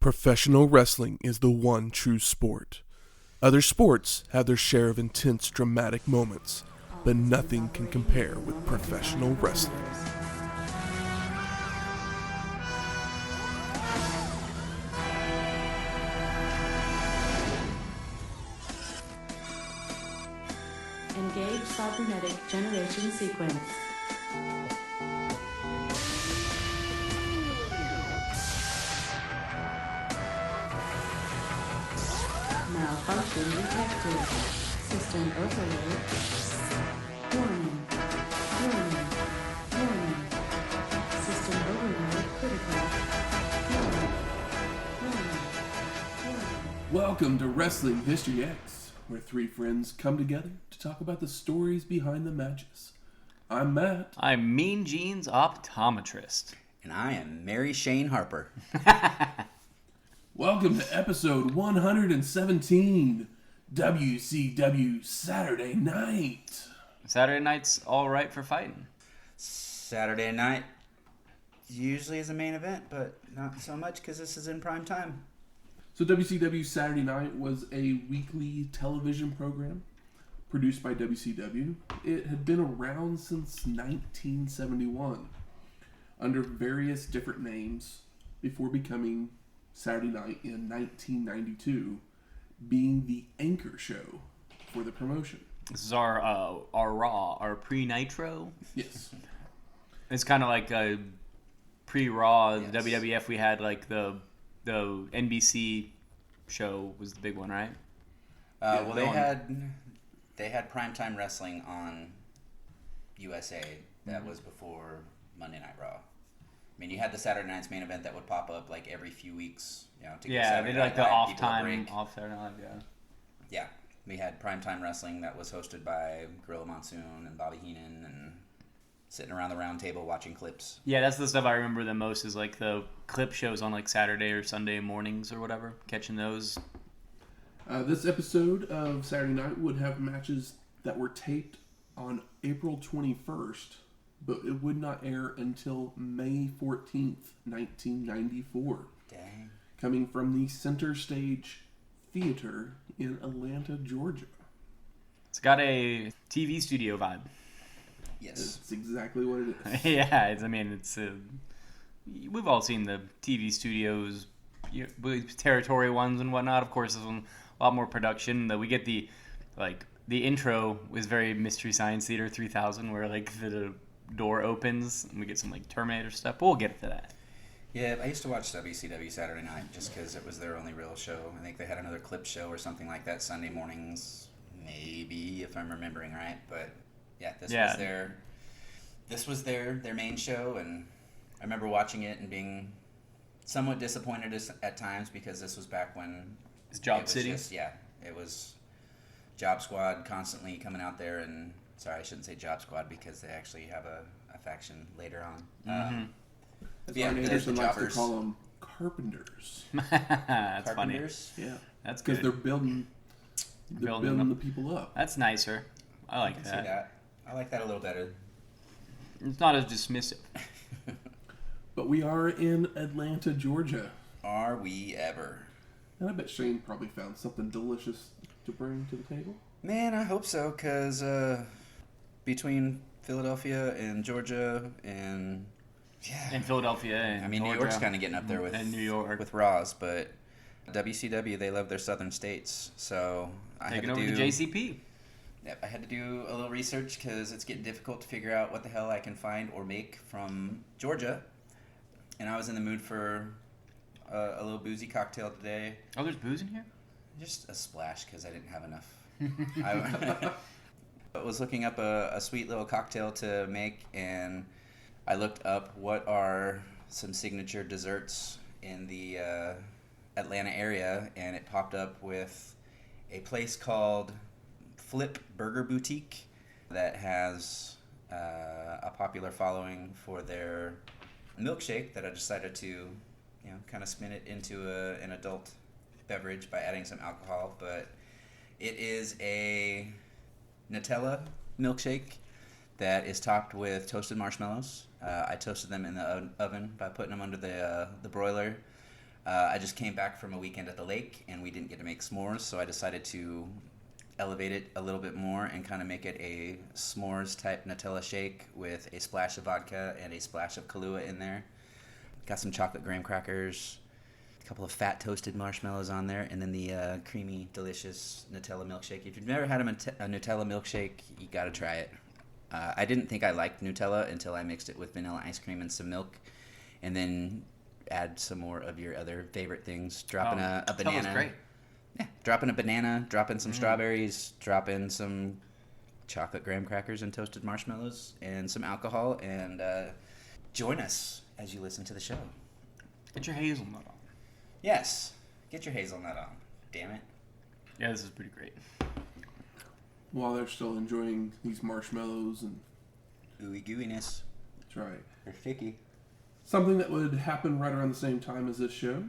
Professional wrestling is the one true sport. Other sports have their share of intense, dramatic moments, but nothing can compare with professional wrestling. Engage cybernetic generation sequence. Malfunction detected. System overload. Warning. Warning. Warning. System overload critical. Warning. Warning. Warning. Welcome to Wrestling History X, where three friends come together to talk about the stories behind the matches. I'm Matt. I'm Mean Gene's optometrist. And I am Mary Shane Harper. Welcome to episode 117, WCW Saturday Night. Saturday night's all right for fighting. Saturday night usually is a main event, but not so much because this is in prime time. So WCW Saturday Night was a weekly television program produced by WCW. It had been around since 1971 under various different names before becoming Saturday Night in 1992, being the anchor show for the promotion. This is our Raw, our pre-Nitro. Yes. It's kind of like a pre-Raw. Yes. The WWF, we had like the NBC show was the big one, right? Well, they had primetime wrestling on USA. That was before Monday Night Raw. I mean, you had the Saturday Night's main event that would pop up like every few weeks, to give Yeah, Saturday they did like Night the Live off people a time, break. off Saturday Night, yeah. Yeah, we had primetime wrestling that was hosted by Gorilla Monsoon and Bobby Heenan and sitting around the round table watching clips. Yeah, that's the stuff I remember the most is like the clip shows on like Saturday or Sunday mornings or whatever, catching those. This episode of Saturday Night would have matches that were taped on April 21st, but it would not air until May 14th, 1994. Dang. Coming from the Center Stage Theater in Atlanta, Georgia. It's got a TV studio vibe. Yes. That's exactly what it is. Yeah, we've all seen the TV studios, territory ones and whatnot. Of course, this one a lot more production. We get the intro was very Mystery Science Theater 3000, where like the door opens and we get some like Terminator stuff. But we'll get to that. Yeah, I used to watch WCW Saturday Night just because it was their only real show. I think they had another clip show or something like that Sunday mornings, maybe, if I'm remembering right. But yeah, this was their main show, and I remember watching it and being somewhat disappointed at times because this was back when It's Job City. It was Job Squad constantly coming out there, and sorry, I shouldn't say Job Squad because they actually have a faction later on. Mm-hmm. That's Yeah, why Anderson the likes to jobbers. call them carpenters. That's Carpenters? Yeah, That's because good. they're building the people up. That's nicer. I like I can see that. that. I like that a little better. It's not as dismissive. But we are in Atlanta, Georgia. Are we ever? And I bet Shane probably found something delicious to bring to the table. Man, I hope so, because between Philadelphia and Georgia and... Yeah. In Philadelphia and I mean, Georgia, New York's kind of getting up there with and New York with Raws, but WCW, they love their southern states, so I taking had to over do the JCP. Yep, I had to do a little research because it's getting difficult to figure out what the hell I can find or make from Georgia, and I was in the mood for a little boozy cocktail today. Oh, there's booze in here? Just a splash because I didn't have enough. I was looking up a sweet little cocktail to make, and I looked up what are some signature desserts in the Atlanta area, and it popped up with a place called Flip Burger Boutique that has a popular following for their milkshake that I decided to, kind of spin it into an adult beverage by adding some alcohol. But it is a Nutella milkshake that is topped with toasted marshmallows. I toasted them in the oven by putting them under the broiler. I just came back from a weekend at the lake, and we didn't get to make s'mores, so I decided to elevate it a little bit more and kind of make it a s'mores type Nutella shake with a splash of vodka and a splash of Kahlua in there. Got some chocolate graham crackers, a couple of fat toasted marshmallows on there, and then the creamy, delicious Nutella milkshake. If you've never had a Nutella milkshake, you got to try it. I didn't think I liked Nutella until I mixed it with vanilla ice cream and some milk, and then add some more of your other favorite things. Drop in a banana. Nutella's great. Yeah, drop in a banana, drop in some strawberries, drop in some chocolate graham crackers and toasted marshmallows, and some alcohol, and join us as you listen to the show. Get your hazelnut on. Yes, get your hazelnut on. Damn it. Yeah, this is pretty great. While they're still enjoying these marshmallows and... Ooey gooiness. That's right. They're sticky. Something that would happen right around the same time as this show,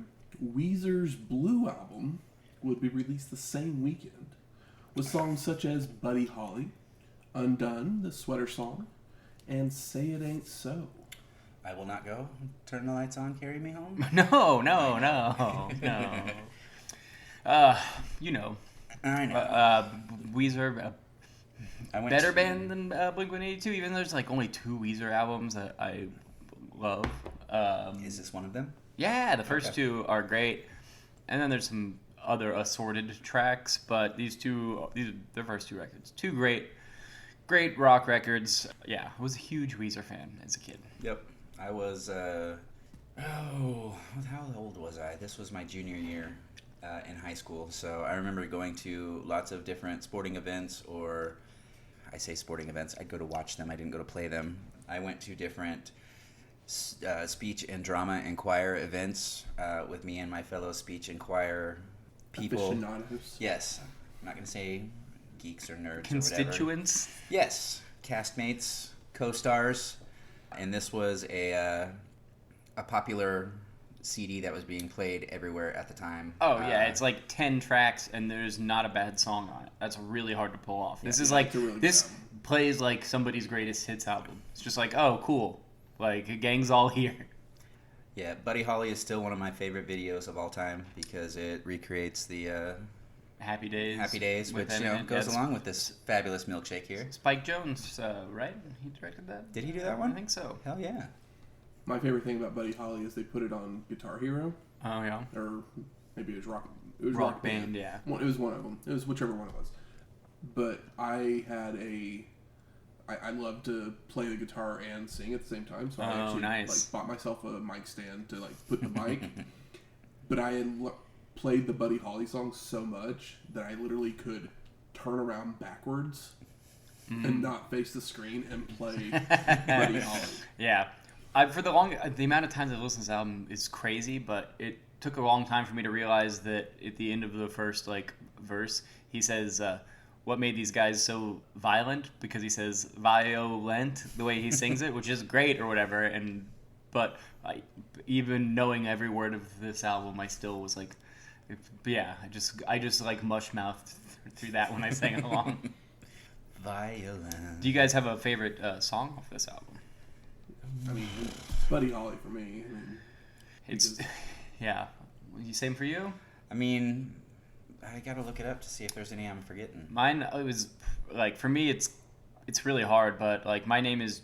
Weezer's Blue album would be released the same weekend, with songs such as Buddy Holly, Undone, the Sweater Song, and Say It Ain't So. I will not go. Turn the lights on, carry me home. No. You know. I know. Weezer, I went better to- band than Blink-182, even though there's like only 2 Weezer albums that I love. Is this one of them? Yeah, the first Okay. 2 are great, and then there's some other assorted tracks, but these are their first 2 records. 2 great rock records. Yeah, I was a huge Weezer fan as a kid. Yep. I was, how old was I? This was my junior year in high school. So I remember going to lots of different sporting events, or I say sporting events, I'd go to watch them. I didn't go to play them. I went to different speech and drama and choir events with me and my fellow speech and choir people. Aficionados. Yes. I'm not going to say geeks or nerds Constituents. or whatever. Yes. Castmates, co-stars. And this was a popular CD that was being played everywhere at the time. Oh, yeah, it's like 10 tracks, and there's not a bad song on it. That's really hard to pull off. This is like, it's a really good this album. plays like somebody's greatest hits album. It's just like, oh, cool. Like, a gang's all here. Yeah, Buddy Holly is still one of my favorite videos of all time because it recreates the Happy Days. Happy Days, with which Eminem. goes Yeah, along with this fabulous milkshake here. Spike Jones, right? He directed that? Did he do that one? I think so. Hell yeah. My favorite thing about Buddy Holly is they put it on Guitar Hero, Oh, yeah. or maybe it was Rock. It was Rock Band, yeah. It was one of them. It was whichever one it was. But I had I love to play the guitar and sing at the same time, so I Oh, actually nice. bought myself a mic stand to put the mic. But I had played the Buddy Holly song so much that I literally could turn around backwards and not face the screen and play Buddy Holly. Yeah. For the amount of times I've listened to this album is crazy, but it took a long time for me to realize that at the end of the first verse, he says, "What made these guys so violent?" Because he says violent the way he sings it, which is great or whatever. But even knowing every word of this album, I still was like, yeah, I just like mush mouthed through that when I sang along. Violent. Do you guys have a favorite song off this album? I mean, Buddy Holly for me. I mean, It's yeah. Same for you? I mean, I gotta look it up to see if there's any I'm forgetting. Mine, it was like, for me it's really hard, but like My Name Is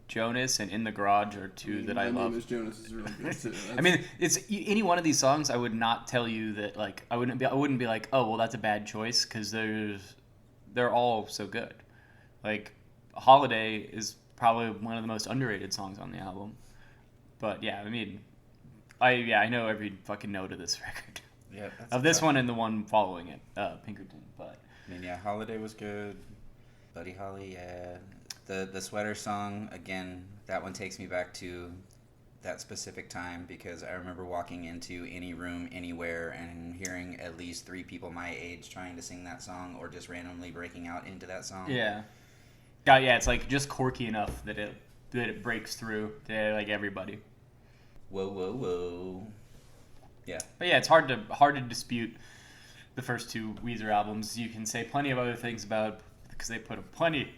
Jonas and In the Garage are 2 that I My love. Name Is Jonas is really good too. I mean, it's any one of these songs I would not tell you that like I wouldn't be like, oh well, that's a bad choice, because they're all so good. Like Holiday is probably one of the most underrated songs on the album. But yeah, I mean, I know every fucking note of this record. Yeah, Of this one and the one following it, Pinkerton. But I mean, yeah, Holiday was good. Buddy Holly, yeah. The Sweater Song, again, that one takes me back to that specific time because I remember walking into any room, anywhere, and hearing at least 3 people my age trying to sing that song or just randomly breaking out into that song. yeah. God, yeah, it's like just quirky enough that it breaks through to like everybody. Whoa, whoa, whoa. Yeah. But yeah, it's hard to dispute the first 2 Weezer albums. You can say plenty of other things about, because they put plenty.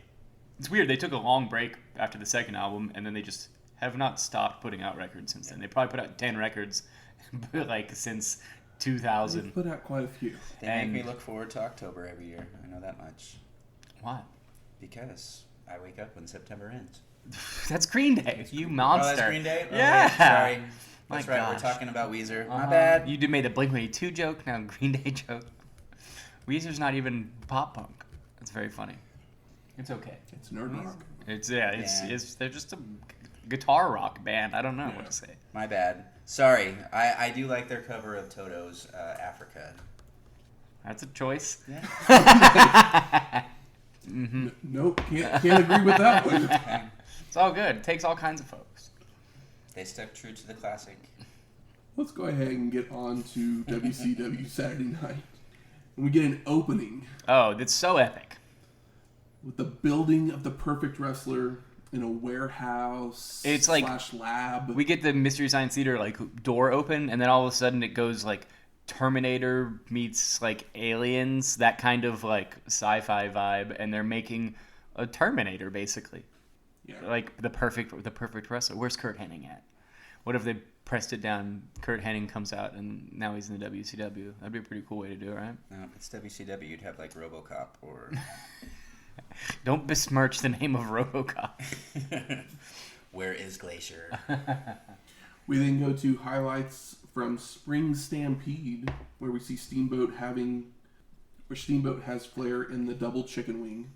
It's weird. They took a long break after the second album, and then they just have not stopped putting out records since then. They probably put out 10 records, like, since 2000. They've put out quite a few. They make me look forward to October every year. I know that much. Why? Because I wake up when September ends. That's Green Day, you monster. Oh, that's Green Day? Oh, Yeah. wait, sorry. My That's right, gosh. we're talking about Weezer. My bad. You made a Blink-182 joke, now a Green Day joke. Weezer's not even pop punk. It's very funny. It's okay. It's nerd rock. It's they're just a guitar rock band. I don't know what to say. My bad. Sorry. I do like their cover of Toto's Africa. That's a choice. Yeah. Nope, can't agree with that one. It's all good. It takes all kinds of folks. They stuck true to the classic. Let's go ahead and get on to WCW Saturday Night. And we get an opening Oh, that's so epic. with the building of the perfect wrestler in a warehouse It's like- / lab. We get the Mystery Science Theater like door open, and then all of a sudden it goes like Terminator meets like Aliens, that kind of like sci-fi vibe, and they're making a Terminator basically. Yeah. Like the perfect wrestler. Where's Kurt Hennig at? What if they pressed it down? Kurt Hennig comes out, and now he's in the WCW. That'd be a pretty cool way to do it, right? No, if it's WCW, you'd have like RoboCop or... Don't besmirch the name of RoboCop. Where is Glacier? We then go to highlights from Spring Stampede, where we see Steamboat has Flair in the double chicken wing,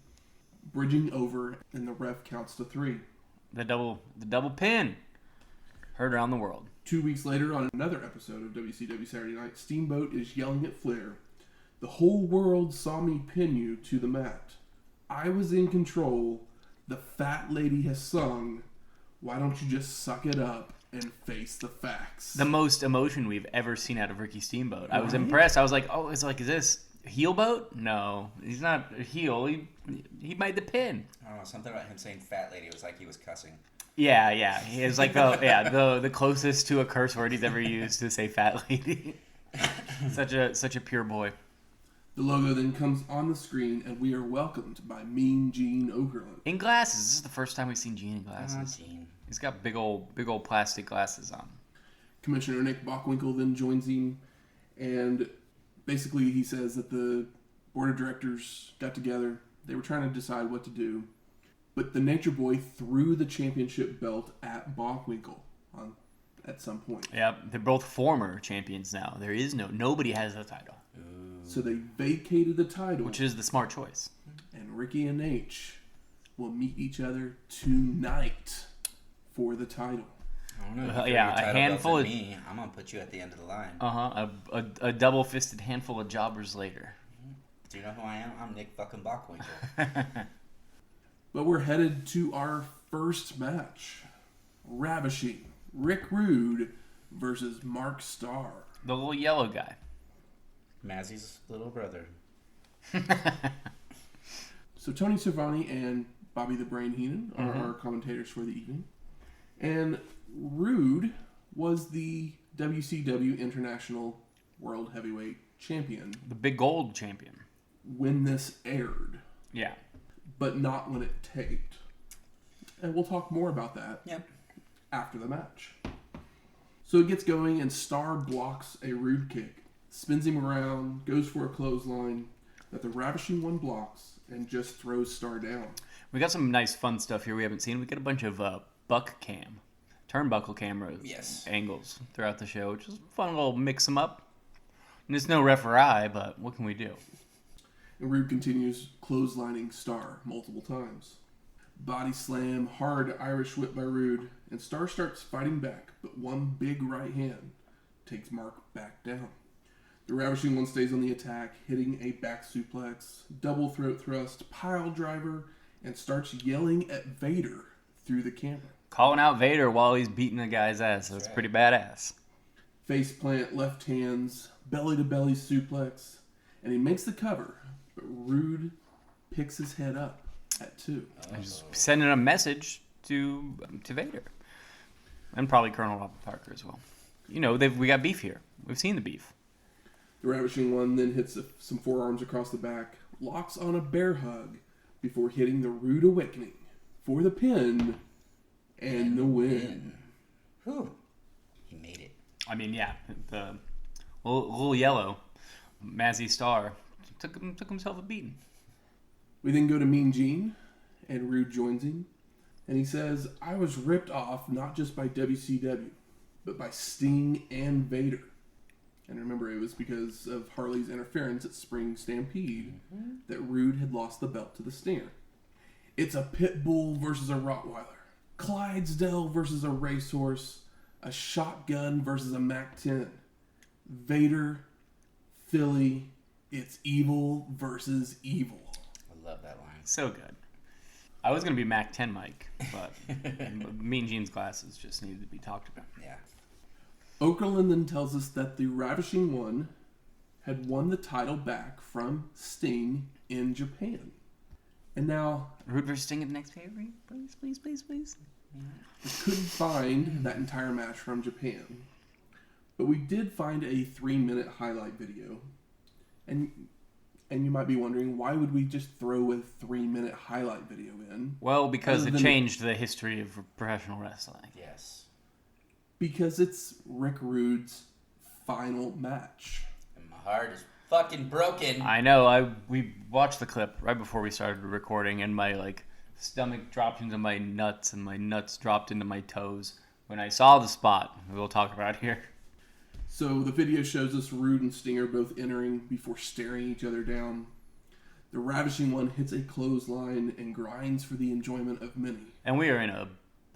bridging over, and the ref counts to 3. The double pin. Heard around the world. 2 weeks later, on another episode of WCW Saturday Night, Steamboat is yelling at Flair, "The whole world saw me pin you to the mat. I was in control. The fat lady has sung. Why don't you just suck it up and face the facts?" The most emotion we've ever seen out of Ricky Steamboat. I was impressed. I was like, oh, is this heel boat? No, he's not a heel. He made the pin. I don't know, something about him saying fat lady was like he was cussing. Yeah. He is like the closest to a curse word he's ever used to say fat lady. such a pure boy. The logo then comes on the screen, and we are welcomed by Mean Gene Okerlund. In glasses. This is the first time we've seen Gene in glasses. Gene. He's got big old plastic glasses on. Commissioner Nick Bockwinkel then joins him, and basically he says that the board of directors got together. They were trying to decide what to do, but the Nature Boy threw the championship belt at Bockwinkel at some point. Yeah, they're both former champions now. There is nobody has the title, So they vacated the title, which is the smart choice. and Ricky and H will meet each other tonight for the title. I don't know. If Yeah, your a title handful belt of- for me, I'm gonna put you at the end of the line. A double-fisted handful of jobbers later. Do you know who I am? I'm Nick fucking Bockwinkel. But we're headed to our first match. Ravishing. Rick Rude versus Mark Starr. The little yellow guy. Mazzy's little brother. So Tony Schiavone and Bobby the Brain Heenan are our commentators for the evening. And Rude was the WCW International World Heavyweight Champion The big gold champion. when this aired, Yeah. but not when it taped. And we'll talk more about that Yep. after the match. So it gets going, and Starr blocks a Rude kick, spins him around, goes for a clothesline that the Ravishing one blocks, and just throws Starr down. We got some nice fun stuff here we haven't seen. We get a bunch of buck cam, turnbuckle camera angles throughout the show, which is a fun little mix them up. And there's no referee, but what can we do? And Rude continues clotheslining Starr multiple times. Body slam, hard Irish whip by Rude, and Starr starts fighting back, but one big right hand takes Mark back down. The Ravishing one stays on the attack, hitting a back suplex, double throat thrust, pile driver, and starts yelling at Vader through the camera. Calling out Vader while he's beating the guy's ass. So it's pretty badass. Face plant, left hands, belly to belly suplex, and he makes the cover, but Rude picks his head up at 2. He's sending a message to Vader. And probably Colonel Robert Parker as well. You know, we got beef here. We've seen the beef. The Ravishing one then hits some forearms across the back, locks on a bear hug before hitting the Rude Awakening for the pin and the win. Whew. He made it. I mean, yeah, the little yellow, Mazzy Starr, took himself a beating. We then go to Mean Gene, and Rude joins him, and he says, I was ripped off not just by WCW, but by Sting and Vader. And remember, it was because of Harley's interference at Spring Stampede that Rude had lost the belt to the Stinger. It's a pit bull versus a Rottweiler, Clydesdale versus a racehorse, a shotgun versus a Mac-10, Vader, Philly, it's evil versus evil. I love that line. So good. I was going to be Mac-10 Mike, but Mean Gene's glasses just needed to be talked about. Yeah. Okerlund then tells us that the Ravishing One had won the title back from Sting in Japan. And now, Rude versus Sting at the next pay-per-view? Please. we couldn't find that entire match from Japan. But we did find a 3-minute highlight video. And you might be wondering, why would we just throw a 3-minute highlight video in? Well, because Other it than- changed the history of professional wrestling. Yes. Because it's Rick Rude's final match. And my heart is fucking broken. I know. We watched the clip right before we started recording, and my stomach dropped into my nuts, and my nuts dropped into my toes when I saw the spot we'll talk about here. So the video shows us Rude and Stinger both entering before staring each other down. The Ravishing One hits a clothesline and grinds for the enjoyment of many. And we are in a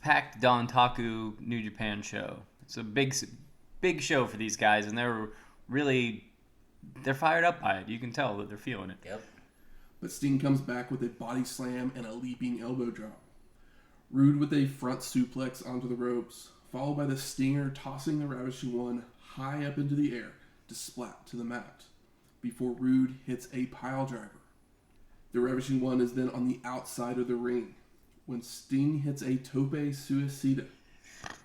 packed Dontaku New Japan show. It's a big show for these guys, and they're fired up by it. You can tell that they're feeling it. Yep. But Sting comes back with a body slam and a leaping elbow drop. Rude with a front suplex onto the ropes, followed by the Stinger tossing the Ravishing One high up into the air to splat to the mat, before Rude hits a pile driver. The Ravishing One is then on the outside of the ring, when Sting hits a tope suicida,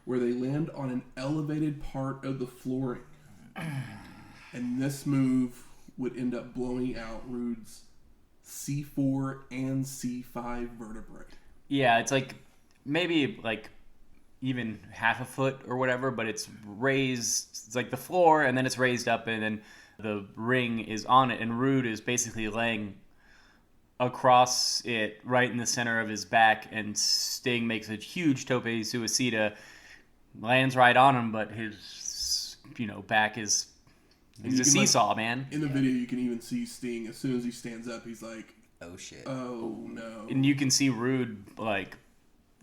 where they land on an elevated part of the flooring. And this move would end up blowing out Rude's C4 and C5 vertebrae. Yeah, it's maybe even half a foot or whatever, but it's raised. It's like the floor, and then it's raised up, and then the ring is on it, and Rude is basically laying across it right in the center of his back, and Sting makes a huge tope suicida, lands right on him, but his back is he's a seesaw, man. In the video, you can even see Sting, as soon as he stands up, he's like, Oh shit. oh no. And you can see Rude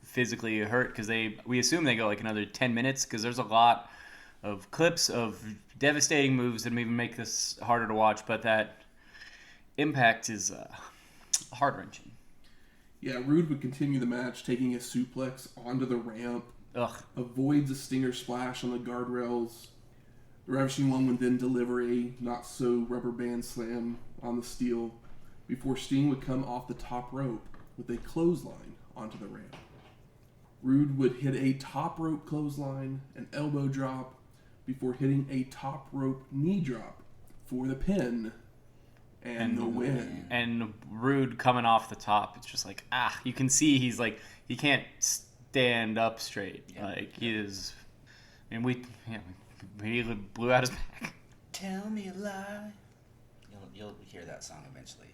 physically hurt, because we assume they go another 10 minutes, because there's a lot of clips of devastating moves that even make this harder to watch, but that impact is heart-wrenching. Yeah, Rude would continue the match, taking a suplex onto the ramp, avoids a Stinger splash on the guardrails. The Ravishing One would then deliver a not-so-rubber band slam on the steel, before Sting would come off the top rope with a clothesline onto the ramp. Rude would hit a top rope clothesline, an elbow drop, before hitting a top rope knee drop for the pin and the win. And Rude coming off the top, it's just you can see he's he can't stand up straight. Yeah. He is, and he blew out his back. Tell me a lie. You'll hear that song eventually.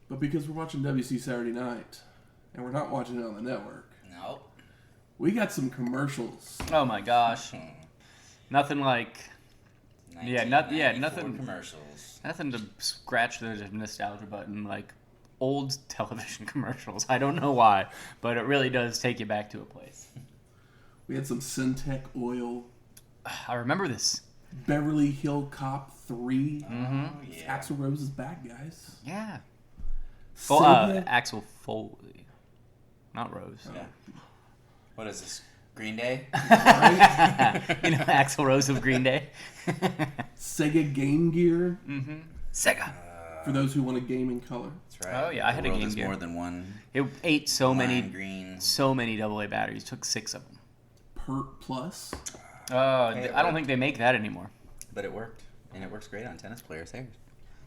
But because we're watching WC Saturday Night, and we're not watching it on the network, Nope. we got some commercials. Oh my gosh. Nothing nothing. 1994 commercials. Nothing to scratch the nostalgia button old television commercials. I don't know why, but it really does take you back to a place. We had some Syntec Oil, I remember this. Beverly Hill Cop 3. Oh, yeah. Axl Rose is back, guys. Yeah. Sega- Axel Foley. Not Rose. Yeah. What is this? Green Day? Axl Rose of Green Day. Sega Game Gear, Sega. for those who want a game in color. That's right. Oh, yeah, I had The a world Game is Gear. more than one. It ate so Lime green. many AA batteries. Took 6 of them. Pert Plus. I don't think they make that anymore. But it worked. And it works great on tennis players' hairs.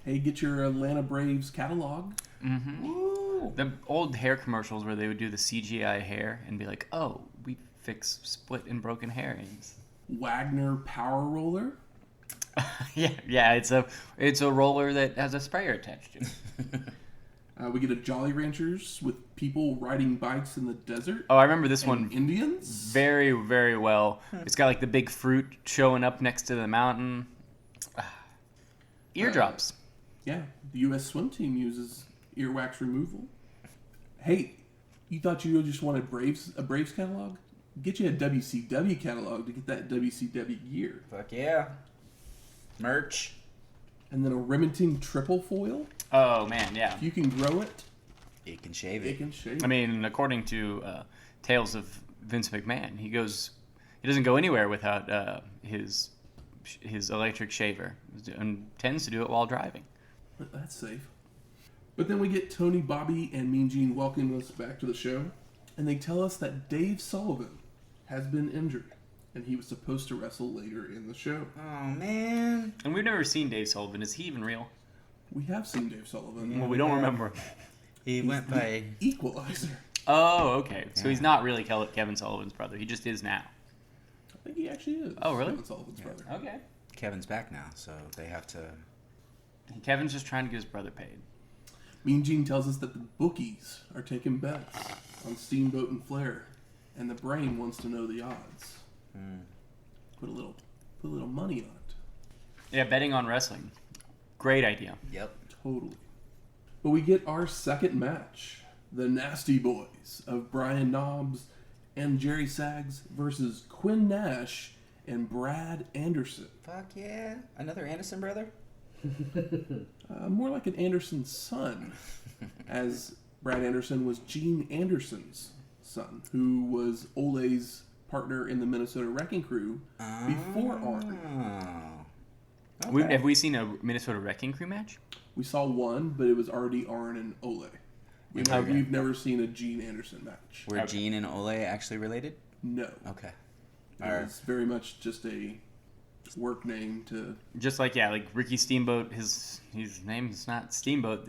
Hey, get your Atlanta Braves catalog. Mm-hmm. Woo! The old hair commercials where they would do the CGI hair and be like, "Oh, we fix split and broken hairings." Wagner Power Roller. yeah. It's a roller that has a sprayer attached to it. We get a Jolly Ranchers with people riding bikes in the desert. Oh, I remember this and one Indians. very, very well. It's got like the big fruit showing up next to the mountain. Eardrops. Yeah, the U.S. swim team uses earwax removal. Hey, you thought you just wanted a Braves catalog? Get you a WCW catalog to get that WCW gear. Fuck yeah. Merch. And then a Remington triple foil. Oh man, yeah. If you can grow it, It can shave it. it can shave. I mean, according to Tales of Vince McMahon, he doesn't go anywhere without his electric shaver, and tends to do it while driving. That's safe. But then we get Tony, Bobby, and Mean Gene welcoming us back to the show, and they tell us that Dave Sullivan has been injured, and he was supposed to wrestle later in the show. Oh, man. And we've never seen Dave Sullivan. Is he even real? We have seen Dave Sullivan. Well, we don't remember. He went by... Equalizer. Oh, okay. So Yeah. he's not really Kevin Sullivan's brother. He just is now. I think he actually is. Oh, really? Kevin Sullivan's brother. Okay. Kevin's back now, so they have to... Kevin's just trying to get his brother paid. Mean Gene tells us that the bookies are taking bets on Steamboat and Flair, and the brain wants to know the odds. Put a little money on it. Yeah, betting on wrestling. Great idea. Yep. Totally. But we get our second match. The Nasty Boys of Brian Knobbs and Jerry Sags versus Quinn Nash and Brad Anderson. Fuck yeah. Another Anderson brother? More like an Anderson son, as Brad Anderson was Gene Anderson's son, who was Ole's partner in the Minnesota Wrecking Crew before Arn. Oh. Okay. Have we seen a Minnesota Wrecking Crew match? We saw one, but it was already Arn and Ole. We've never seen a Gene Anderson match. Were Gene and Ole actually related? No. Okay. It's very much just a work name to... Just like Ricky Steamboat, his name is not Steamboat.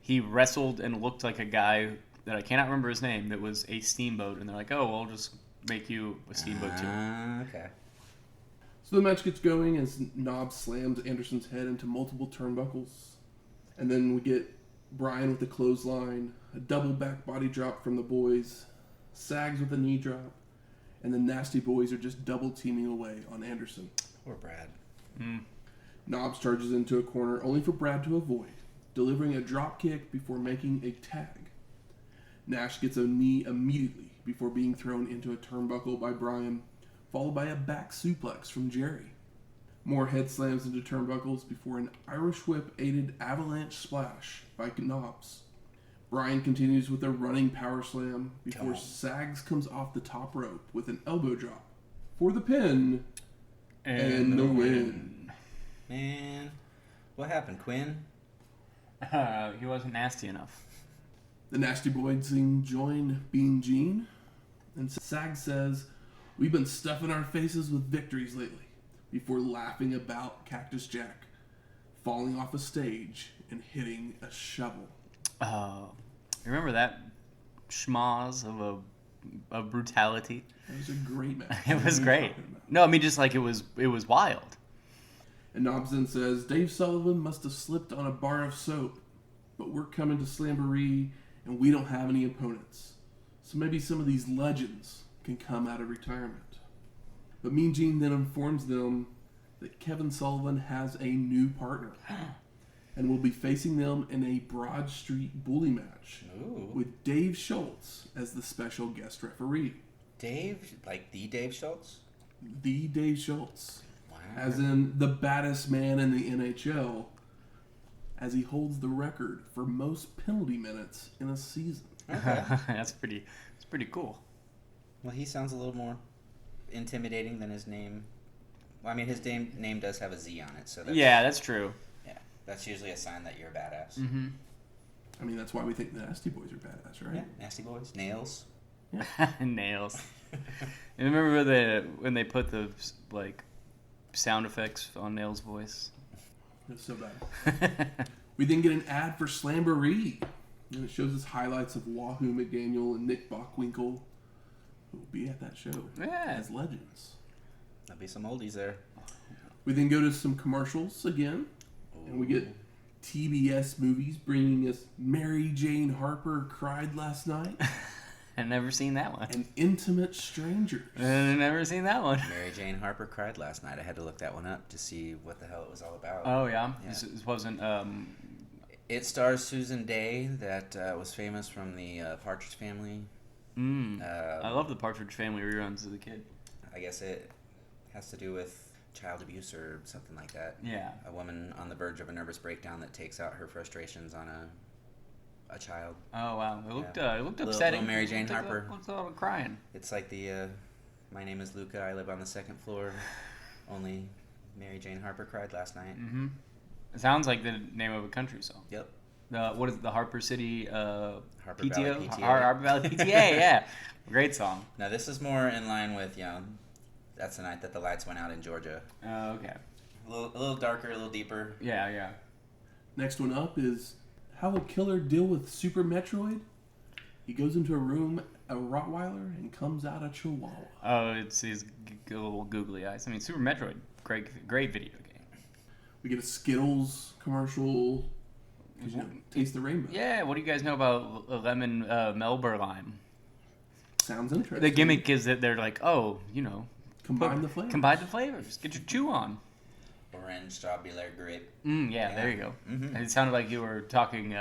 He wrestled and looked like a guy that I cannot remember his name that was a Steamboat, and they're like, oh, we'll just make you a Steamboat too. Okay. So the match gets going as Knobbs slams Anderson's head into multiple turnbuckles. And then we get Brian with the clothesline, a double back body drop from the boys, Sags with a knee drop, and the Nasty Boys are just double teaming away on Anderson. Poor Brad. Knobbs charges into a corner only for Brad to avoid, delivering a drop kick before making a tag. Nash gets a knee immediately before being thrown into a turnbuckle by Brian, followed by a back suplex from Jerry. More head slams into turnbuckles before an Irish whip aided avalanche splash by Knobbs. Brian continues with a running power slam before Sags comes off the top rope with an elbow drop for the pin and the win. Man, what happened, Quinn? He wasn't nasty enough. The Nasty Boys join Bean Gene, and Sags says, "We've been stuffing our faces with victories lately," before laughing about Cactus Jack falling off a stage and hitting a shovel. Remember that schmoz of brutality? It was a great match. It was great. No, I mean just like it was wild. And Knobbs then says, "Dave Sullivan must have slipped on a bar of soap, but we're coming to Slamboree and we don't have any opponents. So maybe some of these legends can come out of retirement." But Mean Gene then informs them that Kevin Sullivan has a new partner and will be facing them in a Broad Street bully match with Dave Schultz as the special guest referee. Dave? Like the Dave Schultz? The Dave Schultz. Wow. As in the baddest man in the NHL, as he holds the record for most penalty minutes in a season. Okay. That's pretty cool. Well, he sounds a little more intimidating than his name. Well, I mean, his name does have a Z on it, so That's true. Yeah, that's usually a sign that you're a badass. Mm-hmm. I mean, that's why we think the Nasty Boys are badass, right? Yeah, Nasty Boys, Nails. Nails. And remember when they put the sound effects on Nails' voice? It's so bad. We then get an ad for Slamboree. And it shows us highlights of Wahoo McDaniel and Nick Bockwinkel, who will be at that show as legends. There'll be some oldies there. We then go to some commercials again, and we get TBS movies bringing us Mary Jane Harper Cried Last Night. I've never seen that one. And Intimate Strangers. I've never seen that one. Mary Jane Harper Cried Last Night. I had to look that one up to see what the hell it was all about. Oh, yeah? This wasn't... It stars Susan Day, that was famous from the Partridge Family. I love the Partridge Family reruns as a kid. I guess it has to do with child abuse or something like that. Yeah. A woman on the verge of a nervous breakdown that takes out her frustrations on a child. Oh, wow. It looked Little upsetting. Mary Jane Harper. Looked a lot crying. It's like the, my name is Luca, I live on the second floor. Only Mary Jane Harper cried last night. Mm-hmm. It sounds like the name of a country song. Yep. What is it, the Harper City Harper PTO? Valley PTA. Harper Valley PTA, yeah. Great song. Now this is more in line with, that's the night that the lights went out in Georgia. Oh, okay. A little darker, a little deeper. Yeah. Next one up is How Will Killer Deal with Super Metroid? He goes into a room, a Rottweiler, and comes out a Chihuahua. Oh, it's his little googly eyes. I mean, Super Metroid, great video game. We get a Skittles commercial. Taste the rainbow. Yeah, what do you guys know about lemon Melba lime? Sounds interesting. The gimmick is that they're like, Combine the flavors. Combine the flavors. Get your chew on. Orange, strawberry, grape. Yeah, there you go. Mm-hmm. It sounded like you were talking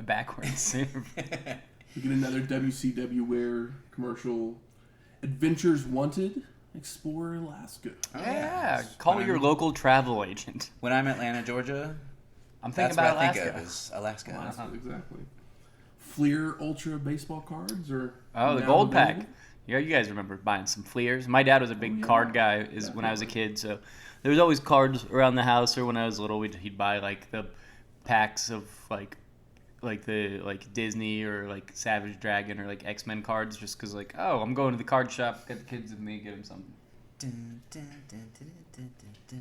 backwards. We get another WCW Wear commercial. Adventures Wanted. Explore Alaska. Yeah, call your local travel agent. When I'm in Atlanta, Georgia, I'm thinking that's about what Alaska. I think of is Alaska. Alaska, exactly. Fleer Ultra baseball cards are the now gold available. pack. Yeah, you guys remember buying some Fleers. My dad was a big card guy when I was a kid, so there was always cards around the house. Or when I was little, he'd buy like the packs of like Disney or like Savage Dragon or like X-Men cards, just because I'm going to the card shop, get the kids with me, get them something.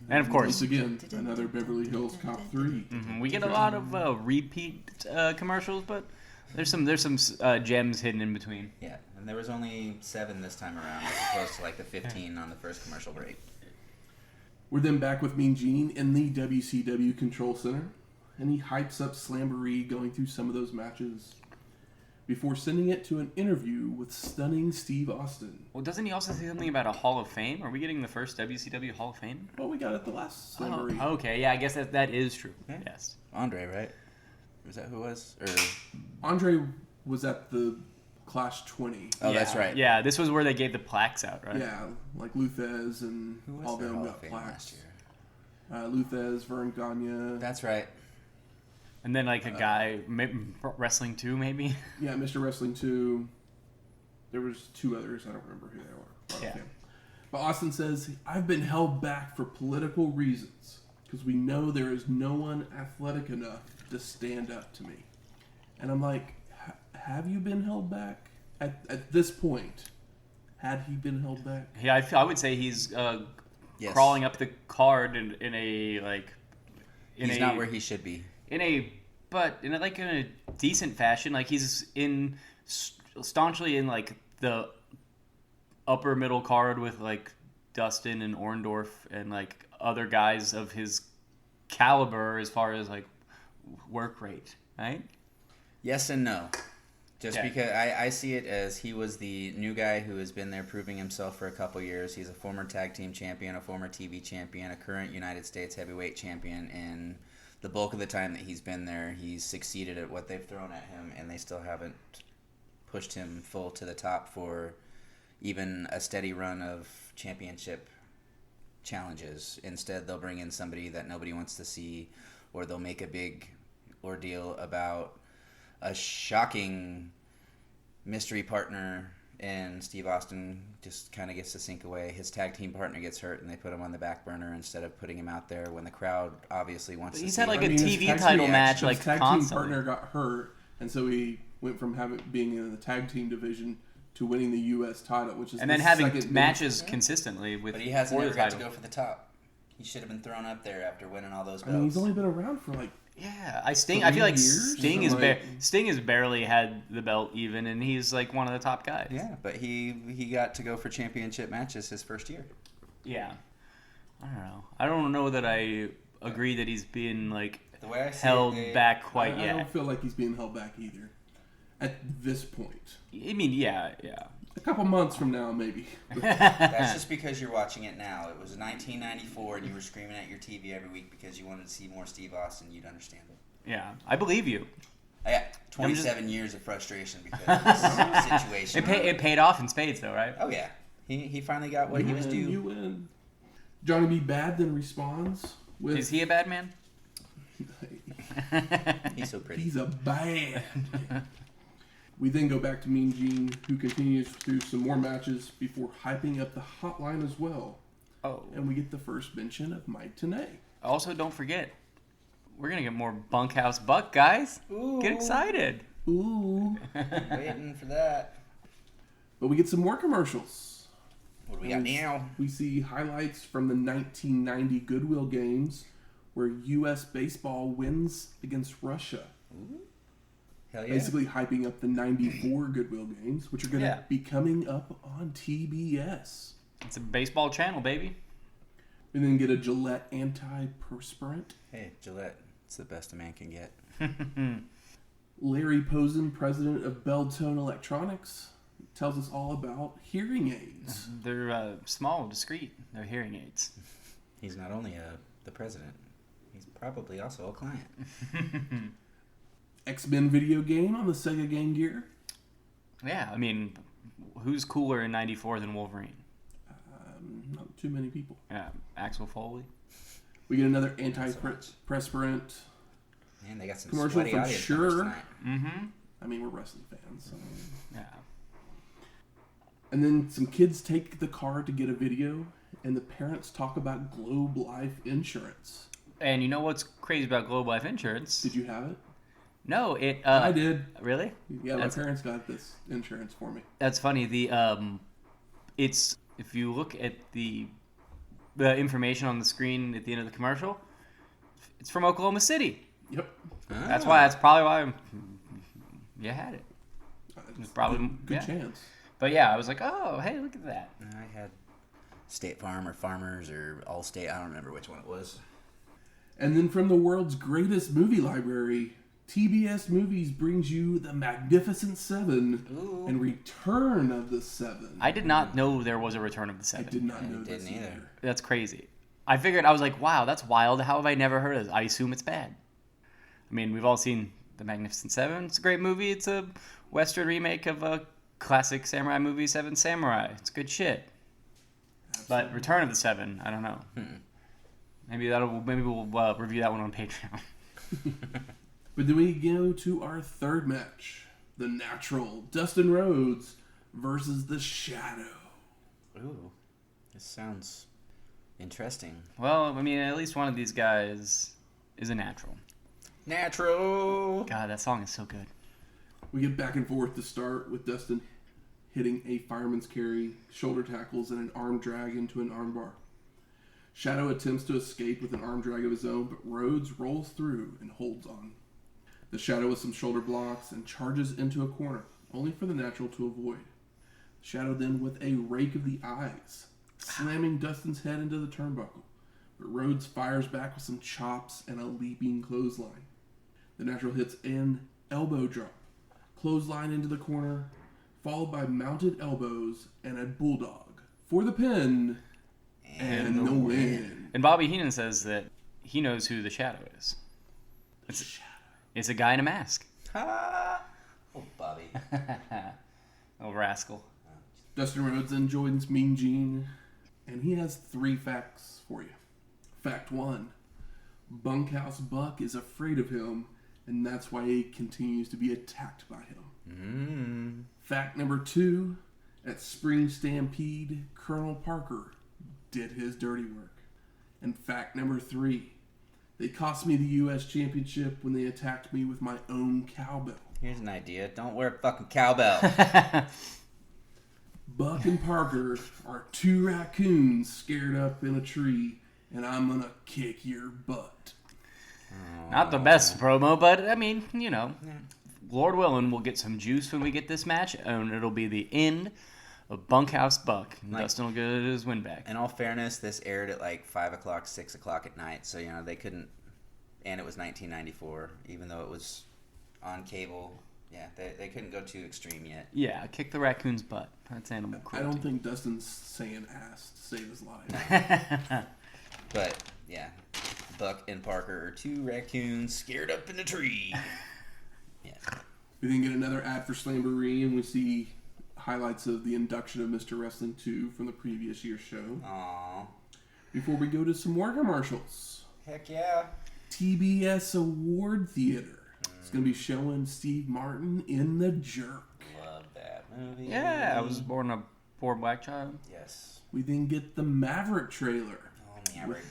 And of course, once again, another Beverly Hills Cop 3. We get a lot of repeat commercials, but there's some gems hidden in between. Yeah, and there was only 7 this time around, as opposed to like the 15 on the first commercial break. We're then back with Mean Gene in the WCW Control Center, and he hypes up Slamboree going through some of those matches before sending it to an interview with stunning Steve Austin. Well, doesn't he also say something about a Hall of Fame? Are we getting the first WCW Hall of Fame? Well, we got it the last Slamboree. Oh, okay, yeah, I guess that is true. Yeah. Yes. Andre, right? Was that who it was? Or Andre was at the Clash 20. Oh, that's right. Yeah, this was where they gave the plaques out, right? Yeah, like Luthez and Who was all their them Hall got of Fame plaques. last year? Luthez, Vern Gagne. That's right. And then a guy wrestling too, maybe. Yeah, Mr. Wrestling 2. There was 2 others. I don't remember who they were. Yeah. Okay. But Austin says, I've been held back for political reasons because we know there is no one athletic enough to stand up to me. And I'm like, have you been held back? At this point, had he been held back? Yeah, I would say he's Yes. crawling up the card in a He's not where he should be. in a decent fashion. Like he's staunchly in like the upper middle card with like Dustin and Orndorff and like other guys of his caliber as far as like work rate, right? Yes and no. Yeah. Because I see it as he was the new guy who has been there proving himself for a couple years. He's a former tag team champion, a former TV champion, a current United States heavyweight champion, and the bulk of the time that he's been there, he's succeeded at what they've thrown at him, and they still haven't pushed him full to the top for even a steady run of championship challenges. Instead, they'll bring in somebody that nobody wants to see, or they'll make a big ordeal about a shocking mystery partner, and Steve Austin just kind of gets to sink away. His tag team partner gets hurt, and they put him on the back burner instead of putting him out there when the crowd obviously wants to He's see had like him. a TV title match like his tag constantly. team partner got hurt, and so he went from being in the tag team division to winning the U.S. title, which is And then the having second matches consistently with But he hasn't for ever the got to title. go for the top. He should have been thrown up there after winning all those I belts. mean, he's only been around for like I feel like 3 years? Sting is Like- Sting has barely had the belt even, and he's like one of the top guys. Yeah, but he got to go for championship matches his first year. Yeah. I don't know. I don't know that I agree that he's being like The way I see held it, back quite I yet. don't feel like he's being held back either. At this point. I mean, yeah. A couple months from now, maybe. That's just because you're watching it now. It was 1994, and you were screaming at your TV every week because you wanted to see more Steve Austin. You'd understand it. Yeah, I believe you. Yeah, 27 years of frustration because of this situation. It paid off in spades, though, right? Oh, yeah. He finally got what he was due. You win. Johnny B. Bad then responds with... Is he a bad man? He's so pretty. He's a bad. We then go back to Mean Gene, who continues through some more matches before hyping up the hotline as well. Oh. And we get the first mention of Mike Tenay. Also, don't forget, we're going to get more Bunkhouse Buck, guys. Ooh. Get excited. Ooh. Waiting for that. But we get some more commercials. What do we got now? We see highlights from the 1990 Goodwill Games where U.S. baseball wins against Russia. Ooh. Hell yeah. Basically hyping up the 94 Goodwill Games, which are going to Yeah. be coming up on TBS. It's a baseball channel, baby. We then get a Gillette antiperspirant. Hey, Gillette. It's the best a man can get. Larry Posen, president of Beltone Electronics, tells us all about hearing aids. They're small, discreet. They're hearing aids. He's not only the president, he's probably also a client. X-Men video game on the Sega Game Gear. Yeah, I mean, who's cooler in 94 than Wolverine? Not too many people. Yeah, Axel Foley. We get another so much. antiperspirant. Man, they got some Commercial sweaty from audience Sure. members tonight. Mm-hmm. I mean, we're wrestling fans. So. Yeah. And then some kids take the car to get a video, and the parents talk about Globe Life Insurance. And you know what's crazy about Globe Life Insurance? Did you have it? No, it. I did. Really? Yeah, That's- my parents got this insurance for me. That's funny. It's if you look at the information on the screen at the end of the commercial, it's from Oklahoma City. Yep. That's probably why you had it. It's probably- good yeah. chance. But yeah, I was like, oh, hey, look at that. I had State Farm or Farmers or Allstate. I don't remember which one it was. And then from the world's greatest movie library, TBS Movies brings you The Magnificent Seven Ooh. and Return of the Seven. I did not know there was a Return of the I Seven. did not I know this didn't either. either. That's crazy. I was like, wow, that's wild. How have I never heard of this? I assume it's bad. I mean, we've all seen The Magnificent Seven. It's a great movie. It's a Western remake of a classic samurai movie, Seven Samurai. It's good shit. But Return of the Seven, I don't know. Maybe we'll review that one on Patreon. But then we go to our third match. The Natural, Dustin Rhodes versus The Shadow. Ooh. This sounds interesting. Well, I mean, at least one of these guys is a natural. Natural! God, that song is so good. We get back and forth to start with Dustin hitting a fireman's carry, shoulder tackles, and an arm drag into an armbar. Shadow attempts to escape with an arm drag of his own, but Rhodes rolls through and holds on. The Shadow with some shoulder blocks and charges into a corner, only for the Natural to avoid. Shadow then with a rake of the eyes, slamming Dustin's head into the turnbuckle, but Rhodes fires back with some chops and a leaping clothesline. The Natural hits an elbow drop, clothesline into the corner, followed by mounted elbows and a bulldog for the pin and the win. And Bobby Heenan says that he knows who the Shadow is. It's a guy in a mask. Ha! Oh, Bobby. Oh, rascal. Dustin Rhodes then joins Mean Gene, and he has 3 facts for you. Fact 1, Bunkhouse Buck is afraid of him, and that's why he continues to be attacked by him. Fact number 2, at Spring Stampede, Colonel Parker did his dirty work. And fact number 3, they cost me the U.S. Championship when they attacked me with my own cowbell. Here's an idea. Don't wear a fucking cowbell. Buck and Parker are 2 raccoons scared up in a tree, and I'm gonna kick your butt. Not the best promo, but I mean, you know, Lord willing, we'll get some juice when we get this match, and it'll be the end of Bunkhouse Buck. Dustin will get his win back. In all fairness, this aired at like 5 o'clock, 6 o'clock at night, so, you know, they couldn't, and it was 1994, even though it was on cable. Yeah, they couldn't go too extreme yet. Yeah, kick the raccoon's butt. That's animal cruelty. I don't think Dustin's saying ass to save his life. But, yeah, Buck and Parker are two raccoons scared up in a tree. Yeah. We then get another ad for Slamboree, and we see highlights of the induction of Mr. Wrestling 2 from the previous year's show. Aww. Before we go to some more commercials. Heck yeah. TBS Award Theater. It's going to be showing Steve Martin in The Jerk. Love that movie. Yeah, I was born a poor black child. Yes. We then get the Maverick trailer. Oh, Maverick.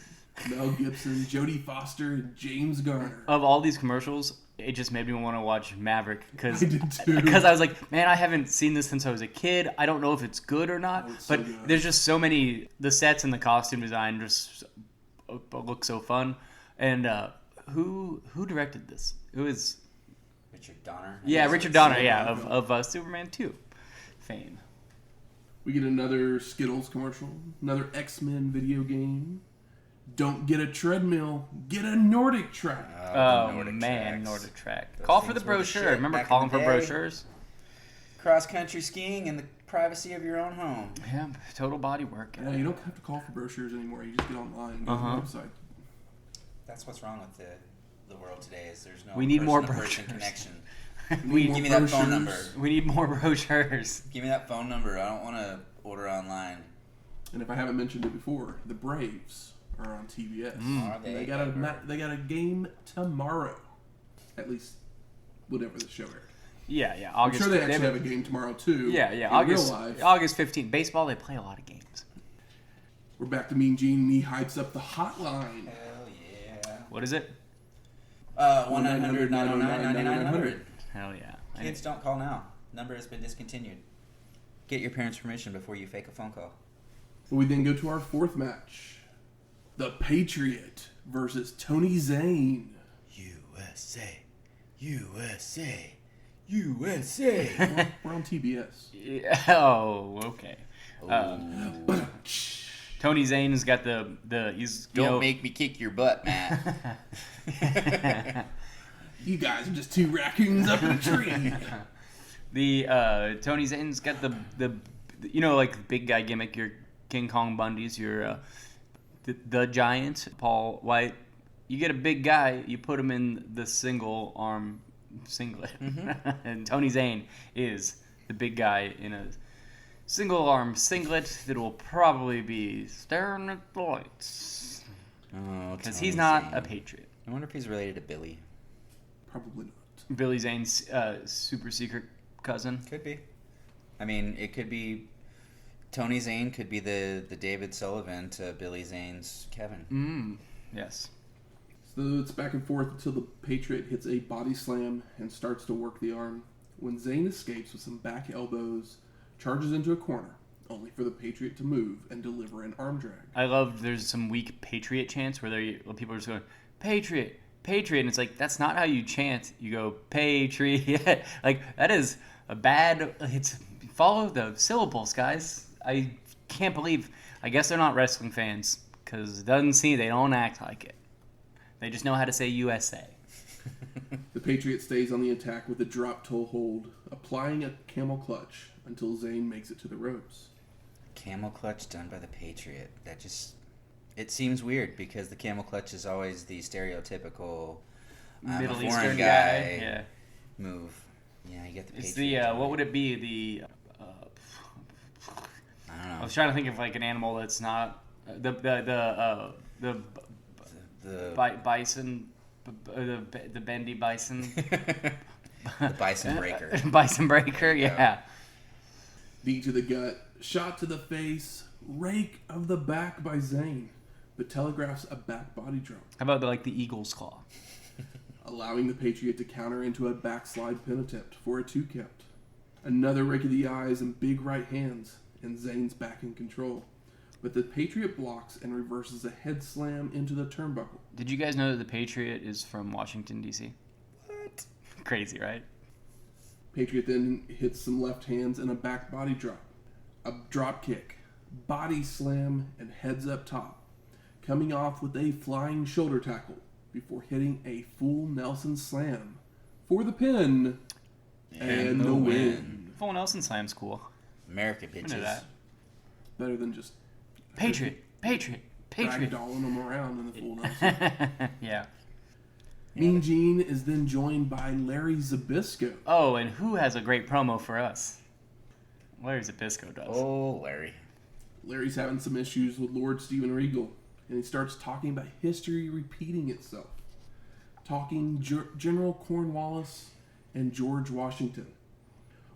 Mel Gibson, Jodie Foster, and James Garner. Of all these commercials, it just made me want to watch Maverick I did too. because I was like, man, I haven't seen this since I was a kid. I don't know if it's good or not, it's so but good. there's just so many. The sets and the costume design just look so fun. And who directed this? It was Richard Donner. Richard Donner, of Superman 2 fame. We get another Skittles commercial, another X-Men video game. Don't get a treadmill, get a Nordic track. Oh, Nordic man, tracks. Nordic track. Those Call for the things were the brochure. shit Remember back in calling the for day. brochures? Cross-country skiing in the privacy of your own home. Yeah, total body work. Yeah, you don't have to call for brochures anymore. You just get online and go to the website. That's what's wrong with the world today is there's no We need more person-to-person brochures. connection. We Give me that phone brochures. number. We need more brochures. Give me that phone number. I don't want to order online. And if I haven't mentioned it before, the Braves are on TBS. Are they? They got a game tomorrow. At least, whatever the show aired. Yeah. I'm August. sure they actually have a game tomorrow too. Yeah. In August. real life. August 15th. Baseball. They play a lot of games. We're back to Mean Gene, and he hypes up the hotline. Hell yeah. What is it? 1-900-909-9900. Hell yeah. Kids, don't call now. Number has been discontinued. Get your parents' permission before you fake a phone call. We then go to our fourth match. The Patriot versus Tony Zane. USA. USA. USA. We're on TBS. Yeah. Oh, okay. Tony Zane's got the he's Don't make me kick your butt, Matt. You guys are just two raccoons up in a tree. The Tony Zane's got the like big guy gimmick. Your King Kong Bundy's. Your the Giant Paul White. You get a big guy. You put him in the single arm singlet, and Tony Zane is the big guy in a single arm singlet that will probably be staring at the lights because he's not a Patriot. I wonder if he's related to Billy. Probably not. Billy Zane's super secret cousin. Could be. I mean, it could be. Tony Zane could be the David Sullivan to Billy Zane's Kevin. Yes. So it's back and forth until the Patriot hits a body slam and starts to work the arm. When Zane escapes with some back elbows, charges into a corner, only for the Patriot to move and deliver an arm drag. I love there's some weak Patriot chants where people are just going, Patriot, Patriot, and it's like, that's not how you chant. You go, Patriot. Like, that is a bad, follow the syllables, guys. I can't believe, I guess they're not wrestling fans, because it doesn't seem, they don't act like it. They just know how to say USA. The Patriot stays on the attack with a drop toe hold, applying a camel clutch until Zane makes it to the ropes. Camel clutch done by the Patriot. That just... It seems weird because the camel clutch is always the stereotypical Middle foreign Eastern guy Yeah. move. Yeah, you get the Patriot. It's the, what would it be? The, I don't know. I was trying to think of like an animal that's not, the bison, the bendy bison. The bison breaker. Bison breaker, yeah. Knee to the gut, shot to the face, rake of the back by Zane. That telegraphs a back body drop, How about the eagle's claw? allowing the Patriot to counter into a backslide pin attempt for a 2 count. Another rake of the eyes and big right hands, and Zane's back in control. but the Patriot blocks and reverses a head slam into the turnbuckle. Did you guys know that the Patriot is from Washington, D.C.? What? Crazy, right? Patriot then hits some left hands and a back body drop, a drop kick, body slam, and heads up top, coming off with a flying shoulder tackle before hitting a full Nelson slam for the pin and the win. Full Nelson Slam's cool. America, I know bitches. that. Better than just Patriot. ragdolling them around in the full Nelson. Yeah. Mean Gene is then joined by Larry Zbyszko. Oh, and who has a great promo for us? Larry Zbyszko does. Oh, Larry. Larry's having some issues with Lord Steven Regal, and he starts talking about history repeating itself. Talking General Cornwallis and George Washington.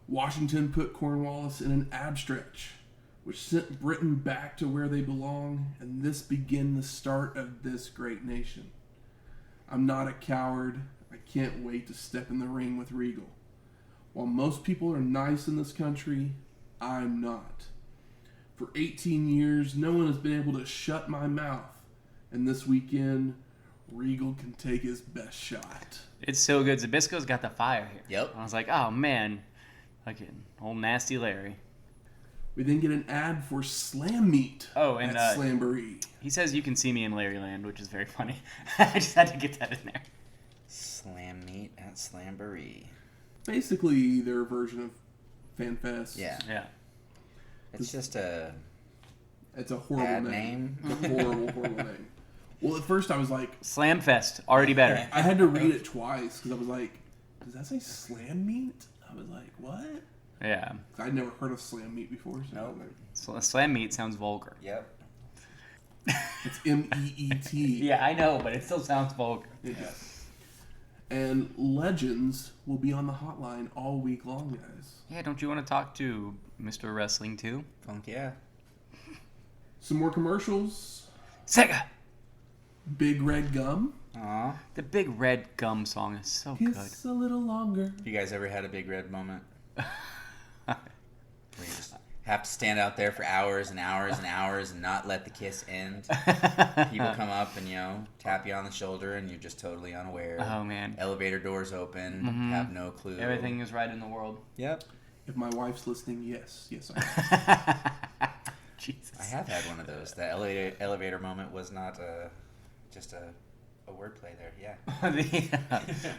Washington put Cornwallis in an ab stretch, which sent Britain back to where they belong, and this began the start of this great nation. I'm not a coward. I can't wait to step in the ring with Regal. While most people are nice in this country, I'm not. For 18 years, no one has been able to shut my mouth, and this weekend, Regal can take his best shot. It's so good. Zbyszko's got the fire here. Yep. I was like, oh, man. Fucking old nasty Larry. We then get an ad for Slam Meat and at Slamboree. He says you can see me in Larryland, which is very funny. I just had to get that in there. Slam Meat at Slamboree. Basically, their version of FanFest. Yeah. Yeah. It's just a It's a horrible bad name. name. It's a horrible name. Well, at first I was like, Slamfest, already better. I had to read it twice because I was like, does that say Slam Meat? I was like, what? Yeah. I'd never heard of Slam Meat before. So Nope. Slam meat sounds vulgar. Yep. It's MEET. Yeah, I know, but it still sounds vulgar. It does. And Legends will be on the hotline all week long, guys. Yeah, don't you want to talk to Mr. Wrestling too? Funk yeah. Some more commercials. Sega! Big Red Gum. Aw. The Big Red Gum song is so good. Kiss a little longer. You guys ever had a big red moment? Where you just have to stand out there for hours and hours and hours and not let the kiss end. People come up and, tap you on the shoulder and you're just totally unaware. Oh, man. Elevator doors open, have no clue. Everything is right in the world. Yep. If my wife's listening, yes, I am. Jesus. I have had one of those. That elevator moment was not just a wordplay there. Yeah.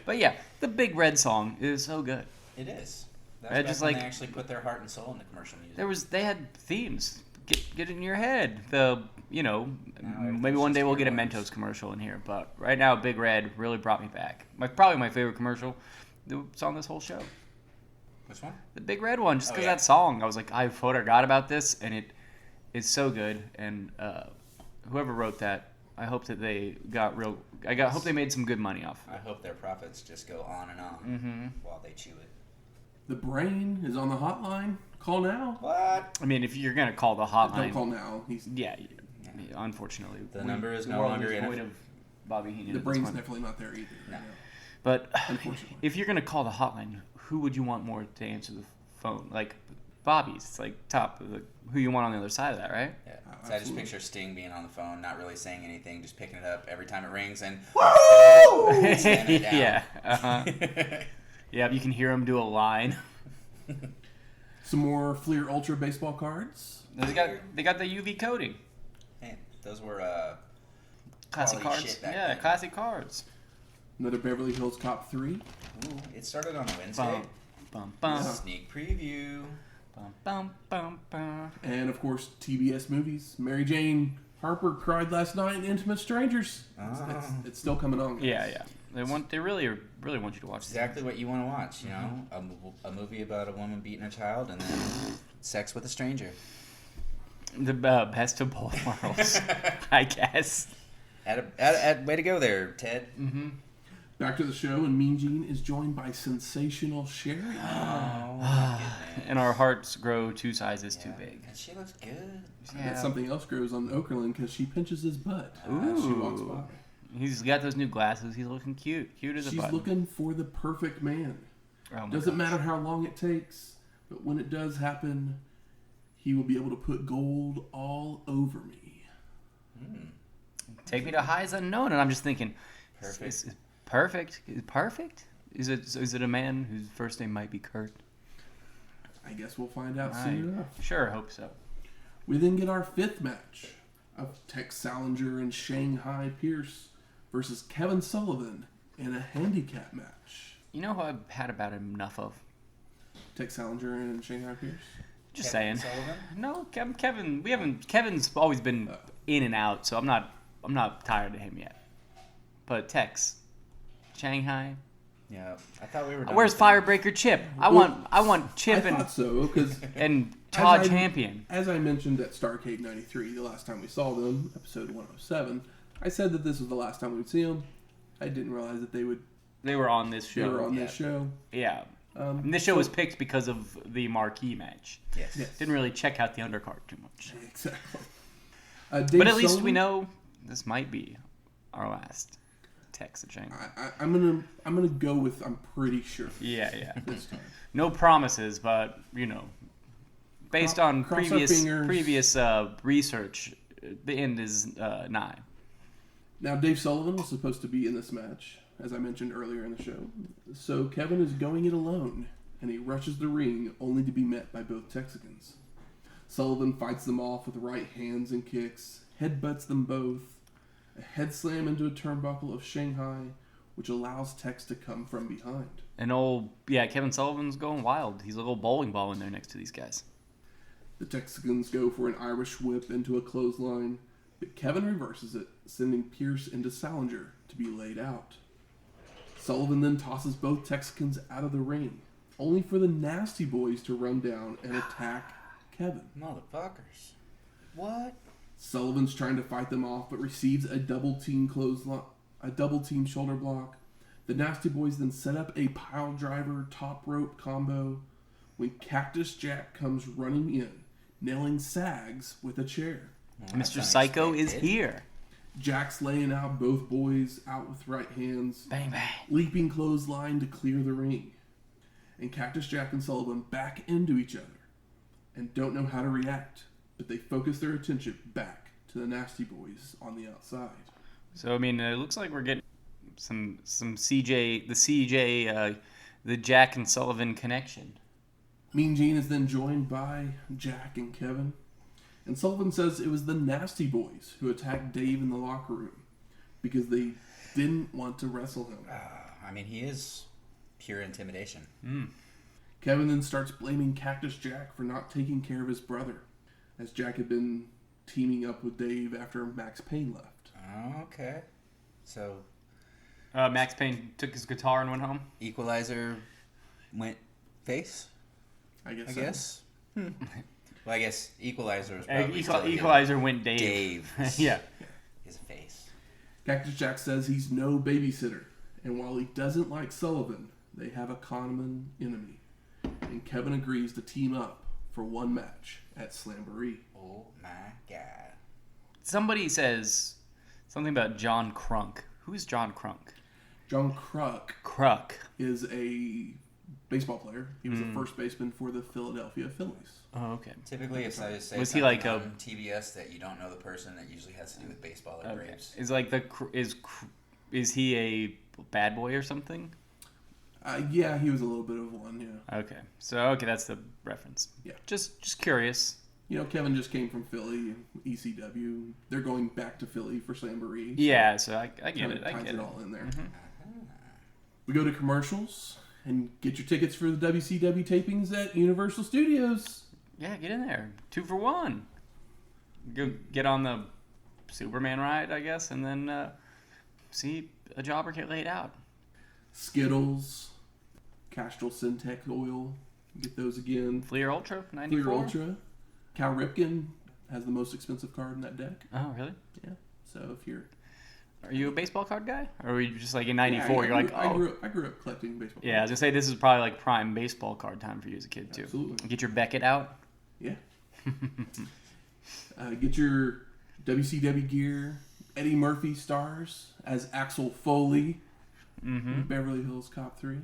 But yeah, the Big Red song is so good. It is. I That's just when like- they actually put their heart and soul into commercial music. They had themes. Get it in your head. Maybe everything's one day just we'll get a earworms. Mentos commercial in here, but right now Big Red really brought me back. Probably my favorite commercial that's on this whole show. Which one? The Big Red one, just Oh, because yeah. that song. I was like, I forgot about this, and it is so good. And whoever wrote that, I hope that they got real. Hope they made some good money off. I hope their profits just go on and on Mm-hmm. while they chew it. The Brain is on the hotline. Call now. What? I mean, if you're gonna call the Don't hotline, call now. He's yeah. Unfortunately, The number is the no world longer is in void it. of Bobby Heenan. the at this Brain's point. definitely not there either. No. But Unfortunately. if you're gonna call the hotline, who would you want more to answer the phone? Like Bobby's, it's like top of who you want on the other side of that, right? Yeah. Oh, So I just absolutely. picture Sting being on the phone, not really saying anything, just picking it up every time it rings and slamming it down. Yeah. Uh-huh. Yeah, you can hear him do a line. Some more Fleer Ultra baseball cards. They got the UV coating. Man, those were Classic quality cards. shit back Yeah, then. classic cards. Another Beverly Hills Cop 3. Ooh, it started on a Wednesday. Bum, bum, bum, Sneak preview. bum, bum, bum, bum. And, of course, TBS movies. Mary Jane Harper cried last night in Intimate Strangers. It's still coming on. guys. Yeah, yeah. They really want you to watch this. Exactly what you want to watch, you know? A movie about a woman beating her child and then sex with a stranger. The best of both worlds, I guess. Way to go there, Ted. Mm-hmm. Back to the show, and Mean Gene is joined by Sensational Sherry. Oh, my goodness. And our hearts grow 2 sizes too big. And she looks good. And something else grows on Okerlund because she pinches his butt as she Ooh. walks by. He's got those new glasses. He's looking cute as a She's button. looking for the perfect man. Oh my Doesn't gosh. matter how long it takes, but when it does happen, he will be able to put gold all over me. Take me to highs unknown, and I'm just thinking, Perfect. Is perfect? Perfect? Is it a man whose first name might be Kurt? I guess we'll find out soon enough. Sure, hope so. We then get our 5th match of Tex Slazenger and Shanghai Pierce versus Kevin Sullivan in a handicap match. You know who I've had about enough of? Tex Slazenger and Shanghai Pierce. Just Kevin saying. Sullivan? No, Kevin. Kevin's always been in and out, so I'm not tired of him yet. But Tex, Shanghai. Yeah, I thought we were done. Where's with them. Firebreaker Chip? I want Chip I thought so, because and Todd As I- Champion. as I mentioned at Starrcade 93, the last time we saw them, episode 107, I said that this was the last time we'd see them. I didn't realize that they They were on this show. were on this show. Yeah. And this show was picked because of the marquee match. Yes. Yes. Didn't really check out the undercard too much. Exactly. But at least we know this might be our last Tex and Shanghai. I'm gonna go with I'm pretty sure Yeah. this time. No promises, but based on Cross our fingers. previous research, the end is nigh. Now Dave Sullivan was supposed to be in this match, as I mentioned earlier in the show. So Kevin is going it alone, and he rushes the ring only to be met by both Texicans. Sullivan fights them off with right hands and kicks, headbutts them both, a head slam into a turnbuckle of Shanghai, which allows Tex to come from behind. And Kevin Sullivan's going wild. He's a little bowling ball in there next to these guys. The Texicans go for an Irish whip into a clothesline, but Kevin reverses it, sending Pierce into Slazenger to be laid out. Sullivan then tosses both Texicans out of the ring, only for the Nasty Boys to run down and attack Kevin. Motherfuckers. What? Sullivan's trying to fight them off, but receives a double team shoulder block. The Nasty Boys then set up a pile driver top rope combo when Cactus Jack comes running in, nailing Sags with a chair. Well, that's Mr. Psycho is unexpected. here. Jack's laying out both boys out with right hands, Bang, bang. leaping clothesline to clear the ring. And Cactus Jack and Sullivan back into each other and don't know how to react, but they focus their attention back to the Nasty Boys on the outside. So, it looks like we're getting some CJ, the Jack and Sullivan connection. Mean Gene is then joined by Jack and Kevin, and Sullivan says it was the Nasty Boys who attacked Dave in the locker room because they didn't want to wrestle him. He is pure intimidation. Kevin then starts blaming Cactus Jack for not taking care of his brother, as Jack had been teaming up with Dave after Max Payne left. Okay. So, Max Payne took his guitar and went home. Equalizer went face, I guess. I so. guess. Well, I guess Equalizer was probably still Equalizer went Dave. Dave. Yeah. His face. Cactus Jack says he's no babysitter, and while he doesn't like Sullivan, they have a common enemy. And Kevin agrees to team up for one match at Slamboree. Oh my god. Somebody says something about John Crunk. Who's John Crunk? John Kruk Kruk. is a baseball player. He was the first baseman for the Philadelphia Phillies. Oh, okay. Typically, if I say Was he something like a- on TBS that you don't know the person, that usually has to do with baseball or Okay. Braves. Is he a bad boy or something? Yeah, he was a little bit of one, yeah. Okay. That's the reference. Yeah. Just curious. Kevin just came from Philly, ECW. They're going back to Philly for Slamboree. Yeah, so I get Kinda it. I ties get it. all in there. We go to commercials and get your tickets for the WCW tapings at Universal Studios. Yeah, get in there. 2 for 1. Go get on the Superman ride, I guess, and then see a jobber get laid out. Skittles, Castrol Syntec oil, get those again. Fleer Ultra, 94. Clear Ultra. Cal Ripken has the most expensive card in that deck. Oh, really? Yeah. So if you're... Are you a baseball card guy? Or were you just like in 94, Yeah, you're like, oh. I grew up collecting baseball cards. Yeah, I was going to say, this is probably like prime baseball card time for you as a kid, too. Absolutely. Get your Beckett out. Yeah. Get your WCW gear. Eddie Murphy stars as Axel Foley in Beverly Hills Cop 3.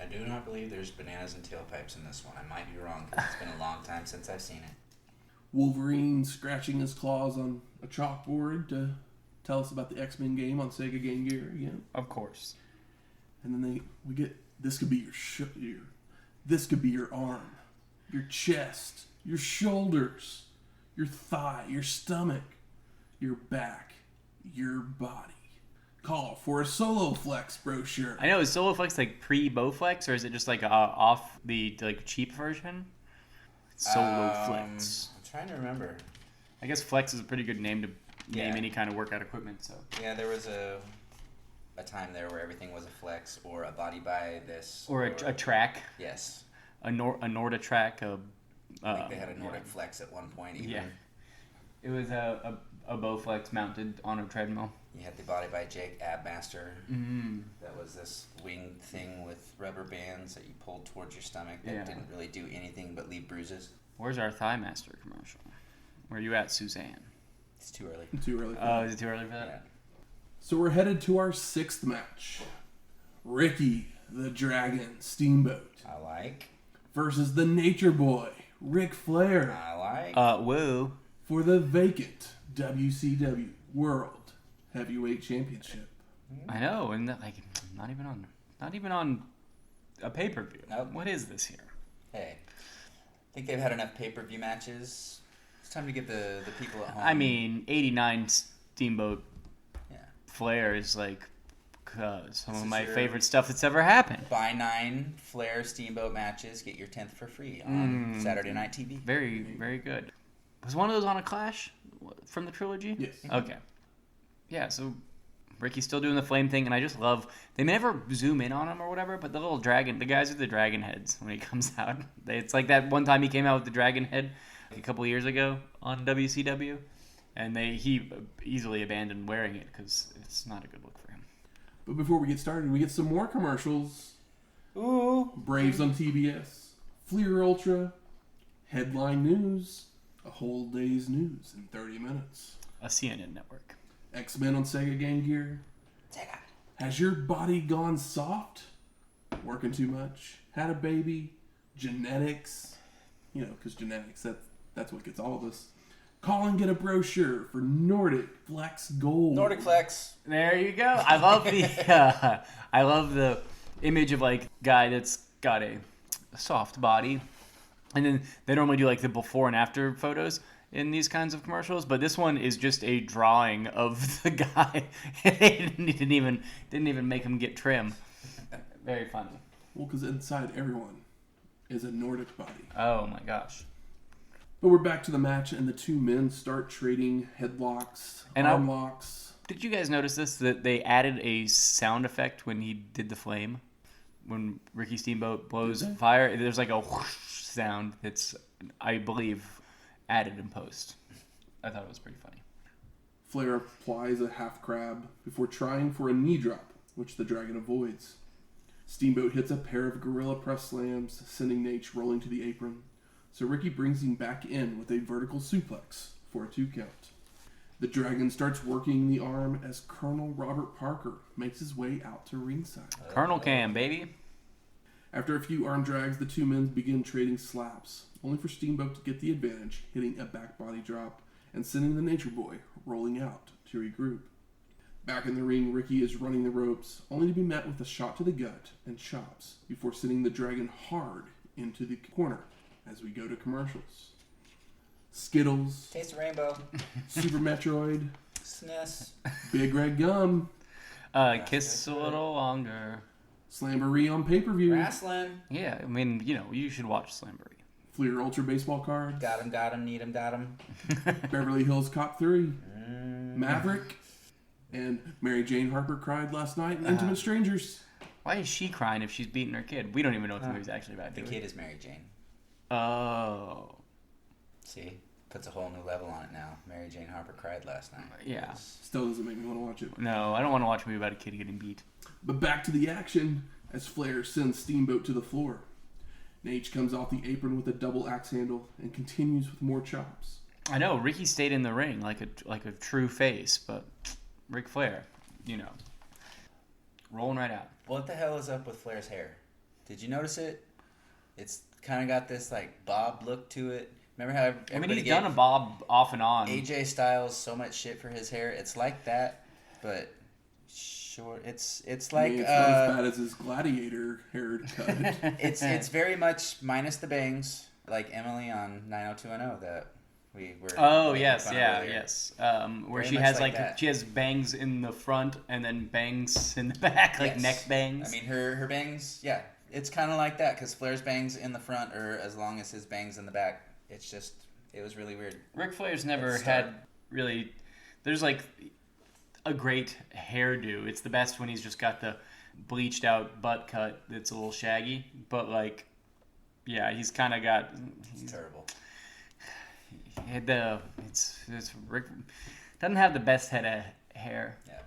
I do not believe there's bananas and tailpipes in this one. I might be wrong because it's been a long time since I've seen it. Wolverine scratching his claws on a chalkboard to tell us about the X-Men game on Sega Game Gear again. Of course. And then we get, this could be this could be your arm, your chest, your shoulders, your thigh, your stomach, your back, your body. Call for a Solo Flex brochure. I know, is Solo Flex like pre-Bowflex, or is it just like off the like cheap version? Solo Flex. I'm trying to remember. I guess Flex is a pretty good name to name Yeah. any kind of workout equipment. So Yeah, there was a time there where everything was a flex or a body by this. or a track, Yes. a Norda track. I think they had a Nordic flex at one point even. Yeah. It was a Bowflex mounted on a treadmill. You had the Body by Jake Ab Master. Mm. That was this winged thing with rubber bands that you pulled towards your stomach that Yeah. didn't really do anything but leave bruises. Where's our Thigh Master commercial? Where are you at, Suzanne? It's too early. Too early for Oh, that. is it too early for that? Yeah. So we're headed to our 6th match. Ricky the Dragon Steamboat I like. versus the Nature Boy, Ric Flair, I like. Woo. for the vacant WCW World Heavyweight Championship. I know, and like not even on a pay-per-view. Nope. What is this here? Hey, I think they've had enough pay-per-view matches. It's time to give the people at home. I mean, 89 Steamboat Yeah. Flair is like some This of is my your- favorite stuff that's ever happened. Buy 9 Flair Steamboat matches, get your 10th for free on Saturday Night TV. Very, very good. Was one of those on a Clash from the trilogy? Yes. Okay. Yeah, so Ricky's still doing the flame thing, and I just love, they never zoom in on him or whatever, but the little dragon, the guys with the dragon heads when he comes out. It's like that one time he came out with the dragon head a couple of years ago on WCW, and he easily abandoned wearing it because it's not a good look for him. But before we get started, we get some more commercials. Ooh. Braves on TBS, Fleer Ultra, headline news, a whole day's news in 30 minutes. A CNN network. X-Men on Sega Game Gear. Sega. Has your body gone soft? Working too much? Had a baby? Genetics? You know, because genetics, that's what gets all of us. Call and get a brochure for Nordic Flex Gold. Nordic Flex. There you go. I love the image of like guy that's got a soft body, and then they normally do like the before and after photos in these kinds of commercials, but this one is just a drawing of the guy. They didn't even make him get trim. Very funny. Well, because inside everyone is a Nordic body. Oh my gosh. But we're back to the match, and the two men start trading headlocks, And arm locks. Did you guys notice this? That they added a sound effect when he did the flame? When Ricky Steamboat blows fire, there's like a whoosh sound that's, I believe, added in post. I thought it was pretty funny. Flair applies a half crab before trying for a knee drop, which the Dragon avoids. Steamboat hits a pair of gorilla press slams, sending Nate rolling to the apron. So Ricky brings him back in with a vertical suplex for a 2 count. The Dragon starts working the arm as Colonel Robert Parker makes his way out to ringside. Colonel Cam, baby. After a few arm drags, the two men begin trading slaps, only for Steamboat to get the advantage, hitting a back body drop and sending the Nature Boy rolling out to regroup. Back in the ring, Ricky is running the ropes, only to be met with a shot to the gut and chops before sending the Dragon hard into the corner as we go to commercials. Skittles, Taste of Rainbow. Super Metroid, SNES. Big Red Gum, Kiss a little longer. Slamboree on pay-per-view, Wrestling. Yeah, I mean, you should watch Slamboree. Fleer Ultra Baseball Cards, Got him, need him, got him. Beverly Hills Cop 3, Maverick, and Mary Jane Harper cried last night in Intimate Strangers. Why is she crying if she's beating her kid? We don't even know what the movie's actually about. The do we? kid is Mary Jane. Oh. See? Puts a whole new level on it now. Mary Jane Harper cried last night. Yeah. Still doesn't make me want to watch it. No, I don't want to watch a movie about a kid getting beat. But back to the action as Flair sends Steamboat to the floor. Nate comes off the apron with a double axe handle and continues with more chops. I know Ricky stayed in the ring like a true face, but Ric Flair, rolling right out. What the hell is up with Flair's hair? Did you notice it? It's kind of got this like bob look to it. Remember how everybody he's done a bob off and on. AJ Styles so much shit for his hair. It's like that, but short. It's like it's not as bad as his gladiator haircut. it's very much minus the bangs, like Emily on 90210 that we were. Oh making yes, fun of yeah, earlier. yes. Where Very she much has like that. she has bangs in the front and then bangs in the back, like Yes. neck bangs. I mean, her bangs, yeah, it's kind of like that because Flair's bangs in the front are as long as his bangs in the back. It's just, it was really weird. Ric Flair's never It's Starr. had really. There's like a great hairdo. It's the best when he's just got the bleached out butt cut that's a little shaggy. But like, yeah, he's kind of got. It's terrible. It's Rick doesn't have the best head of hair. Yeah,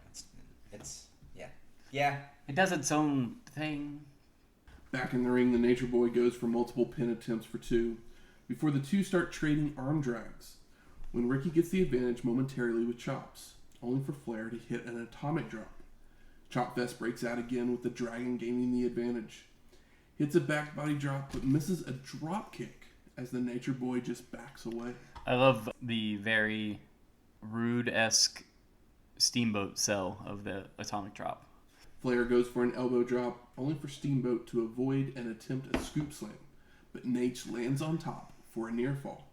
it's yeah. It does its own thing. Back in the ring, the Nature Boy goes for multiple pin attempts for 2 before the two start trading arm drags. When Ricky gets the advantage momentarily with chops, only for Flair to hit an atomic drop. Chop Fest breaks out again with the Dragon gaining the advantage. Hits a back body drop but misses a drop kick as the Nature Boy just backs away. I love the very rude-esque Steamboat sell of the atomic drop. Flair goes for an elbow drop, only for Steamboat to avoid and attempt a scoop slam, but Nate lands on top for a near fall.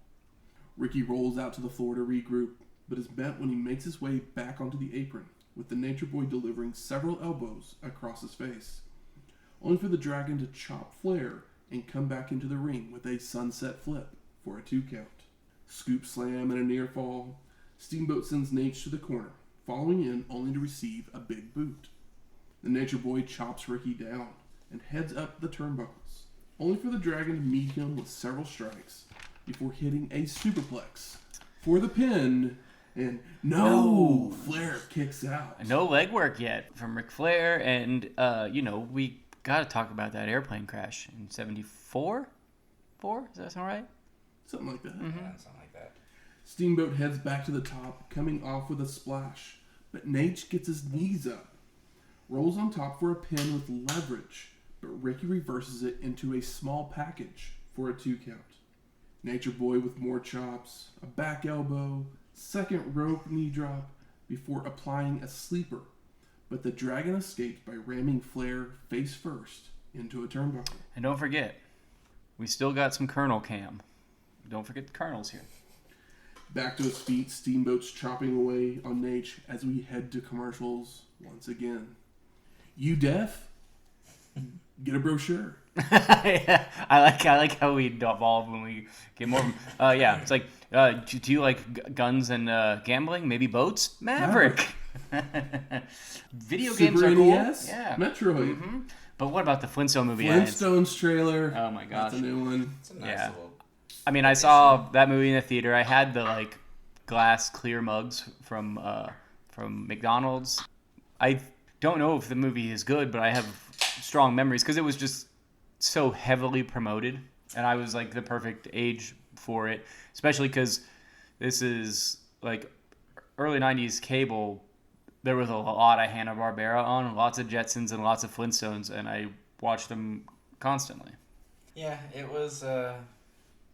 Ricky rolls out to the floor to regroup, but is bent when he makes his way back onto the apron, with the Nature Boy delivering several elbows across his face, only for the Dragon to chop Flair and come back into the ring with a sunset flip for a 2 count. Scoop slam and a near fall. Steamboat sends Nate to the corner, following in only to receive a big boot. The Nature Boy chops Ricky down and heads up the turnbuckles, only for the Dragon to meet him with several strikes before hitting a superplex for the pin. And no! Flair kicks out. No leg work yet from Ric Flair, and we got to talk about that airplane crash in '74. Does that sound right? Something like that. Mm-hmm. Yeah, something like that. Steamboat heads back to the top, coming off with a splash, but Nate gets his knees up. Rolls on top for a pin with leverage, but Ricky reverses it into a small package for a 2 count. Nature Boy with more chops, a back elbow, second rope knee drop before applying a sleeper, but the Dragon escaped by ramming Flair face first into a turnbuckle. And don't forget, we still got some Colonel Cam. Don't forget the Colonel's here. Back to his feet, Steamboat's chopping away on Nate as we head to commercials once again. You deaf? Get a brochure. Yeah, I like how we evolve when we get more. Yeah, it's like, do you like guns and gambling? Maybe boats? Maverick. Video games Super are cool. NES? Yeah. Metroid. Mm-hmm. But what about the Flintstone movie? Flintstones trailer. Oh my gosh. That's a new one. It's a nice Yeah. little. I mean, I saw that movie in the theater. I had the like glass clear mugs from McDonald's. I don't know if the movie is good, but I have strong memories because it was just so heavily promoted, and I was like the perfect age for it, especially because this is like early 90s cable. There was a lot of Hanna-Barbera on, lots of Jetsons and lots of Flintstones, and I watched them constantly. Yeah, it was.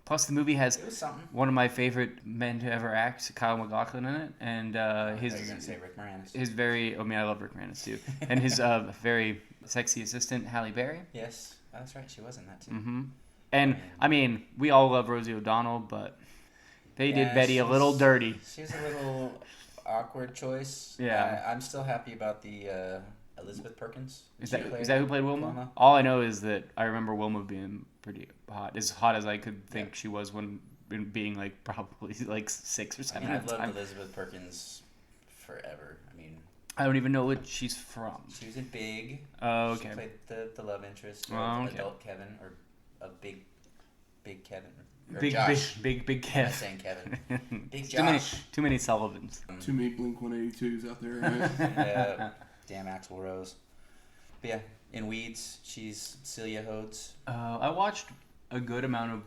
Plus, the movie has It was something. one of my favorite men to ever act, Kyle MacLachlan, in it, and I thought you were gonna say Rick Moranis. his very. I mean, I love Rick Moranis too, and his very sexy assistant Halle Berry. Yes, that's right. She was in that too. Mm-hmm. And I mean, we all love Rosie O'Donnell, but they did Yeah, Betty a little dirty. She's a little awkward choice. Yeah. I'm still happy about the Elizabeth Perkins. Is She that played who played Wilma? Wilma. All I know is that I remember Wilma being pretty hot, as hot as I could think she was when being like probably like 6 or I 7 mean, at I've the loved time. Elizabeth Perkins forever. I mean, I don't even know what she's from. she was in Big. Oh, She okay. played the love interest of Oh, okay. adult Kevin or a big Kevin. Or Big Josh. big I'm Kev. not saying Kevin. Big Too many Josh. too many Sullivans. Too many Blink 182s out there, right? Damn Axl Rose. But yeah, in Weeds, she's Celia Rhodes. I watched a good amount of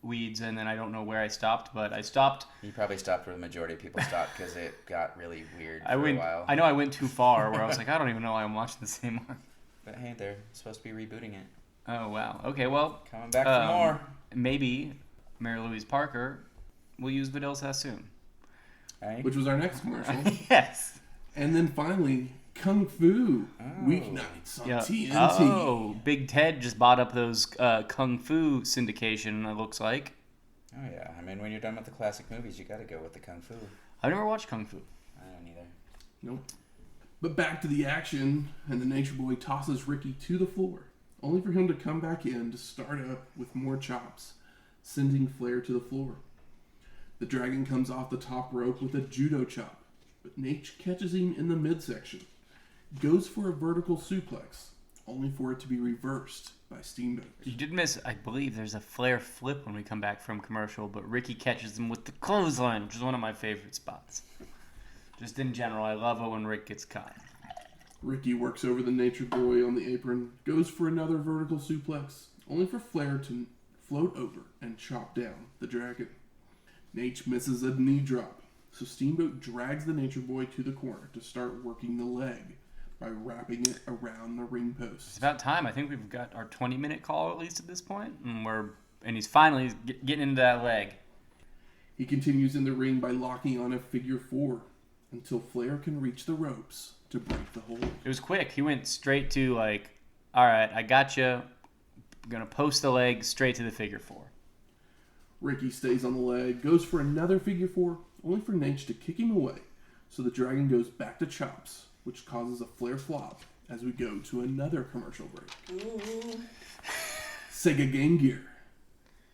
Weeds, and then I don't know where I stopped, but I stopped. You probably stopped where the majority of people stopped because it got really weird for I went. a while. I know I went too far, where I was like, I don't even know why I'm watching the same one. But hey, they're supposed to be rebooting it. Oh wow. Okay, well, Coming back for more. maybe Mary Louise Parker will use Vidal Sassoon. Right? which was our next commercial. Yes. And then finally, Kung Fu weeknights on Yeah. TNT. Oh, Big Ted just bought up those Kung Fu syndication, it looks like. Oh, yeah. I mean, when you're done with the classic movies, you got to go with the Kung Fu. I've never watched Kung Fu. I don't either. Nope. But back to the action, and the Nature Boy tosses Ricky to the floor, only for him to come back in to start up with more chops, sending Flair to the floor. The Dragon comes off the top rope with a judo chop, but Nate catches him in the midsection, goes for a vertical suplex, only for it to be reversed by Steamboat. You did miss, I believe, there's a Flair flip when we come back from commercial, but Ricky catches him with the clothesline, which is one of my favorite spots. Just in general, I love it when Rick gets caught. Ricky works over the Nature Boy on the apron, goes for another vertical suplex, only for Flair to float over and chop down the Dragon. Nate misses a knee drop, so Steamboat drags the Nature Boy to the corner to start working the leg by wrapping it around the ring It's post. about time. I think we've got our 20-minute call at least at this point, and he's finally getting into that leg. He continues in the ring by locking on a figure four until Flair can reach the ropes to break the hold. It was quick. He went straight to all right, I got you. I'm gonna post the leg straight to the figure four. Ricky stays on the leg, goes for another figure four, only for Nate to kick him away. So the Dragon goes back to chops, which causes a Flair flop as we go to another commercial break. Ooh. Sega Game Gear.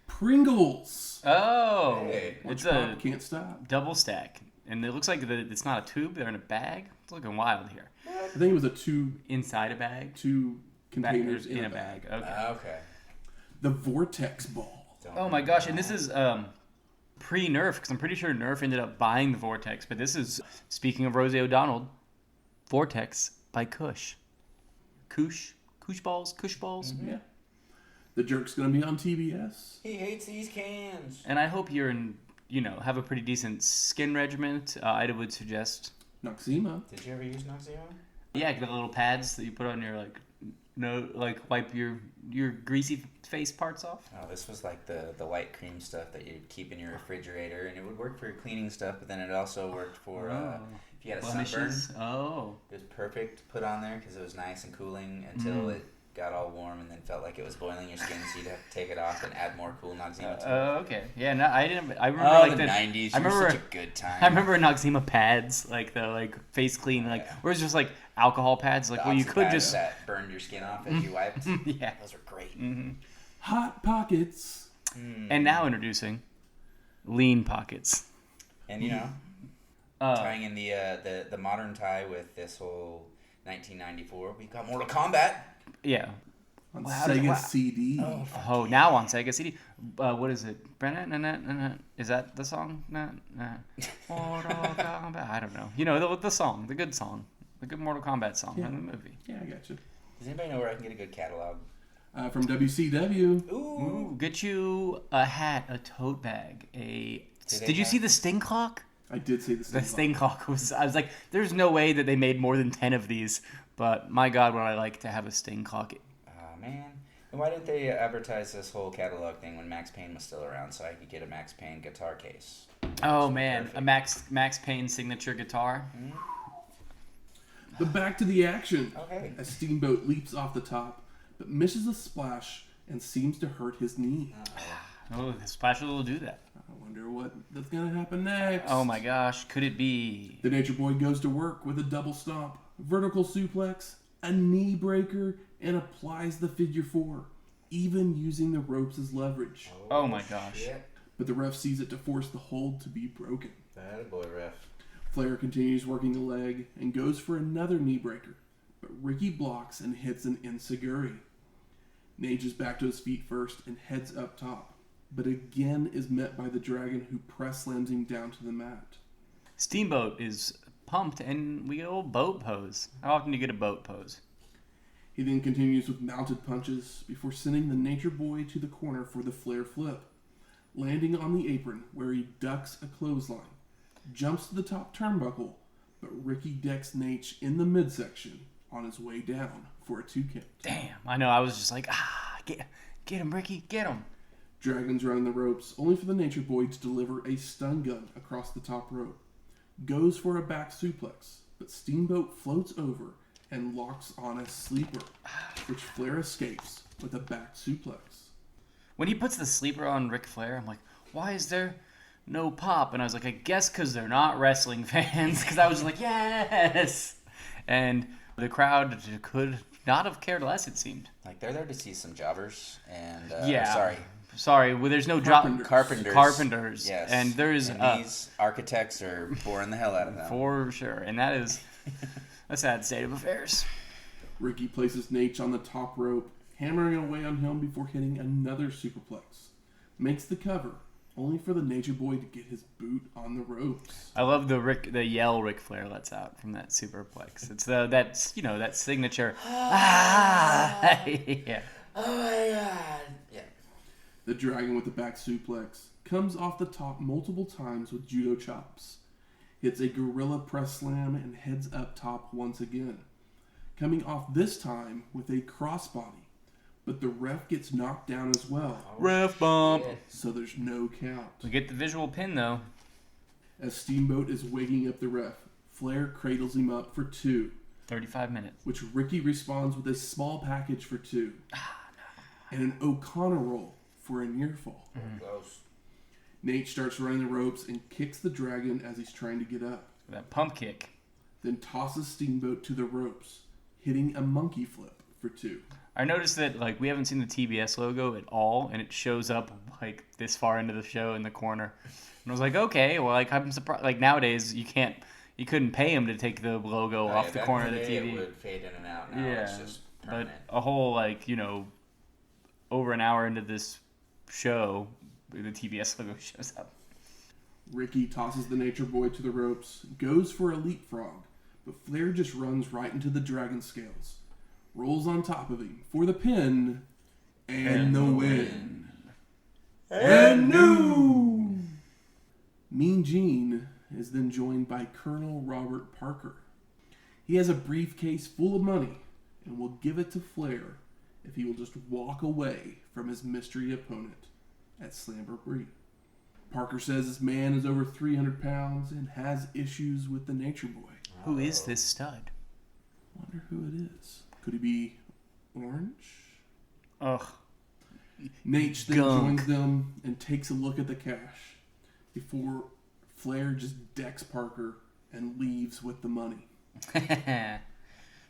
Pringles. Oh, Hey. it's Watch a Pop, can't stop. double stack, and it looks like it's not a tube. They're in a bag. It's looking wild here. I think it was a two Inside a bag. containers in a bag. Okay. Okay. The Vortex Ball. Don't Oh my gosh, and this is pre-Nerf, because I'm pretty sure Nerf ended up buying the Vortex, but this is, speaking of Rosie O'Donnell, Vortex by Kush. Kush balls? Yeah. The Jerk's gonna be on TBS. He hates these cans. And I hope you're have a pretty decent skin regimen. I would suggest, Noxzema. Did you ever use Noxzema? yeah, get the little pads that you put on your, wipe your greasy face parts off. Oh, this was like the white cream stuff that you'd keep in your refrigerator, and it would work for your cleaning stuff, but then it also worked for if you had a sunburn. Blemishes. Oh. It was perfect to put on there because it was nice and cooling until it got all warm and then felt like it was boiling your skin, so you'd have to take it off and add more cool Noxzema to it. Okay. Yeah, no, I didn't. I remember The 90s. I remember such a good time. I remember Noxzema pads, the face clean, where it's just alcohol pads, The where you could oxypads just that burned your skin off as you wiped. yeah. Those were great. Hot Pockets. And now introducing Lean Pockets. And tying in the modern tie with this whole 1994, we got Mortal Kombat. Yeah. On Wow, Sega wow. CD. Oh, now on Sega CD. What is it? Is that the song? Mortal Kombat. I don't know. The song, the good song, the good Mortal Kombat song Yeah. in the movie. Yeah, I got you. Does anybody know where I can get a good catalog? From WCW. Ooh, get you a hat, a tote bag, they Did you have- see the Sting Clock? I did say the The same. Sting Clock was. I was like, there's no way that they made more than 10 of these. But my God, would I like to have a Sting Clock? Oh, man. And why didn't they advertise this whole catalog thing when Max Payne was still around so I could get a Max Payne guitar case? Oh man, Perfect. a Max Payne signature guitar. But back to the action. Okay. A Steamboat leaps off the top, but misses a splash and seems to hurt his knee. Oh, the Splash will do that. I wonder that's gonna happen next. Oh my gosh, could it be? The Nature Boy goes to work with a double stomp, vertical suplex, a knee breaker, and applies the figure four, even using the ropes as leverage. Oh my gosh. Shit. But the ref sees it to force the hold to be broken. That boy, ref. Flair continues working the leg and goes for another knee breaker, but Ricky blocks and hits an enziguri. Nage is back to his feet first and heads up top, but again is met by the Dragon, who press slams him down to the mat. Steamboat is pumped, and we get a little boat pose. How often do you get a boat pose? He then continues with mounted punches before sending the Nature Boy to the corner for the Flair flip, landing on the apron where he ducks a clothesline, jumps to the top turnbuckle, but Ricky decks Nate in the midsection on his way down for a 2 count. Damn, I know. I was just like, get him, Ricky, get him. Dragons running the ropes, only for the Nature Boy to deliver a stun gun across the top rope. Goes for a back suplex, but Steamboat floats over and locks on a sleeper, which Flair escapes with a back suplex. When he puts the sleeper on Ric Flair, I'm like, why is there no pop? And I was like, I guess because they're not wrestling fans. Because I was like, yes! And the crowd could not have cared less, it seemed. Like, they're there to see some jobbers and, Sorry, well, there's no Carpenters. Yes. And there's... And these architects are boring the hell out of them. For sure. And that is a sad state of affairs. Ricky places Nate on the top rope, hammering away on him before hitting another superplex. Makes the cover, only for the Nature Boy to get his boot on the ropes. I love the yell Ric Flair lets out from that superplex. It's that signature. Yeah. Oh my god. Yeah. The Dragon with the back suplex comes off the top multiple times with judo chops. Hits a gorilla press slam and heads up top once again. Coming off this time with a crossbody, but the ref gets knocked down as well. Ref bump. So there's no count. We get the visual pin though. As Steamboat is waking up the ref, Flair cradles him up for 2. 35 minutes. Which Ricky responds with a small package for 2. And an O'Connor roll for a near fall. Gross. Nate starts running the ropes and kicks the Dragon as he's trying to get up. That pump kick. Then tosses Steamboat to the ropes, hitting a monkey flip for 2. I noticed that we haven't seen the TBS logo at all, and it shows up this far into the show in the corner. And I was like, okay, well, I'm surprised. Nowadays you couldn't pay him to take the logo off the corner of the TV. It would fade in and out. Now it's just permanent. But a whole over an hour into this show, the TBS logo shows up. Ricky tosses the Nature Boy to the ropes, goes for a leapfrog, but Flair just runs right into the Dragon scales, rolls on top of him for the pin, and the win. And no! Mean Gene is then joined by Colonel Robert Parker. He has a briefcase full of money and will give it to Flair if he will just walk away from his mystery opponent at Slamboree. Parker says this man is over 300 pounds and has issues with the Nature Boy. Who is this stud? Wonder who it is. Could he be orange? Ugh. Nate then joins them and takes a look at the cash before Flair just decks Parker and leaves with the money.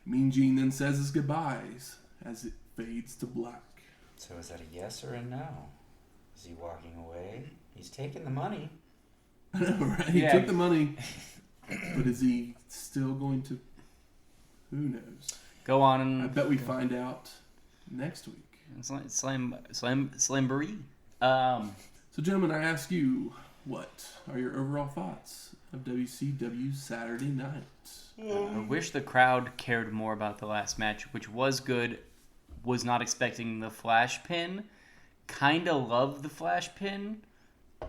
Mean Gene then says his goodbyes as it fades to black. So is that a yes or a no? Is he walking away? He's taking the money. I know, right? He took the money, but is he still going to? Who knows? Go on and... I bet we find out next week. Slamboree. So, gentlemen, I ask you, what are your overall thoughts of WCW Saturday Night? I wish the crowd cared more about the last match, which was good. Was not expecting the flash pin. Kind of loved the flash pin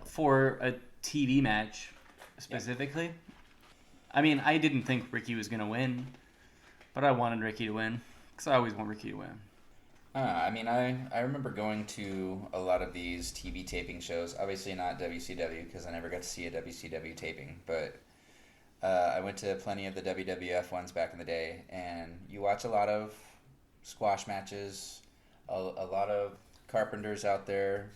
for a TV match specifically. Yep. I mean, I didn't think Ricky was going to win, but I wanted Ricky to win because I always want Ricky to win. I remember going to a lot of these TV taping shows. Obviously not WCW because I never got to see a WCW taping, but I went to plenty of the WWF ones back in the day, and you watch a lot of squash matches, a lot of carpenters out there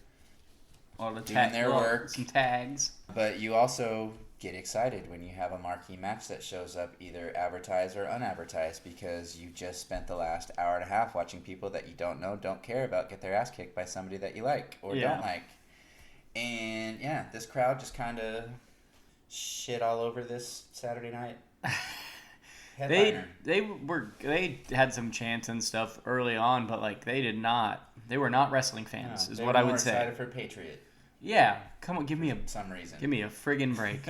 doing their work. Some tags. But you also get excited when you have a marquee match that shows up either advertised or unadvertised because you just spent the last hour and a half watching people that you don't know, don't care about, get their ass kicked by somebody that you like or don't like. And this crowd just kind of shit all over this Saturday night. They had some chants and stuff early on, but they were not wrestling fans, is what I would say. They were more excited for Patriot. Yeah, come on, give me a friggin' break.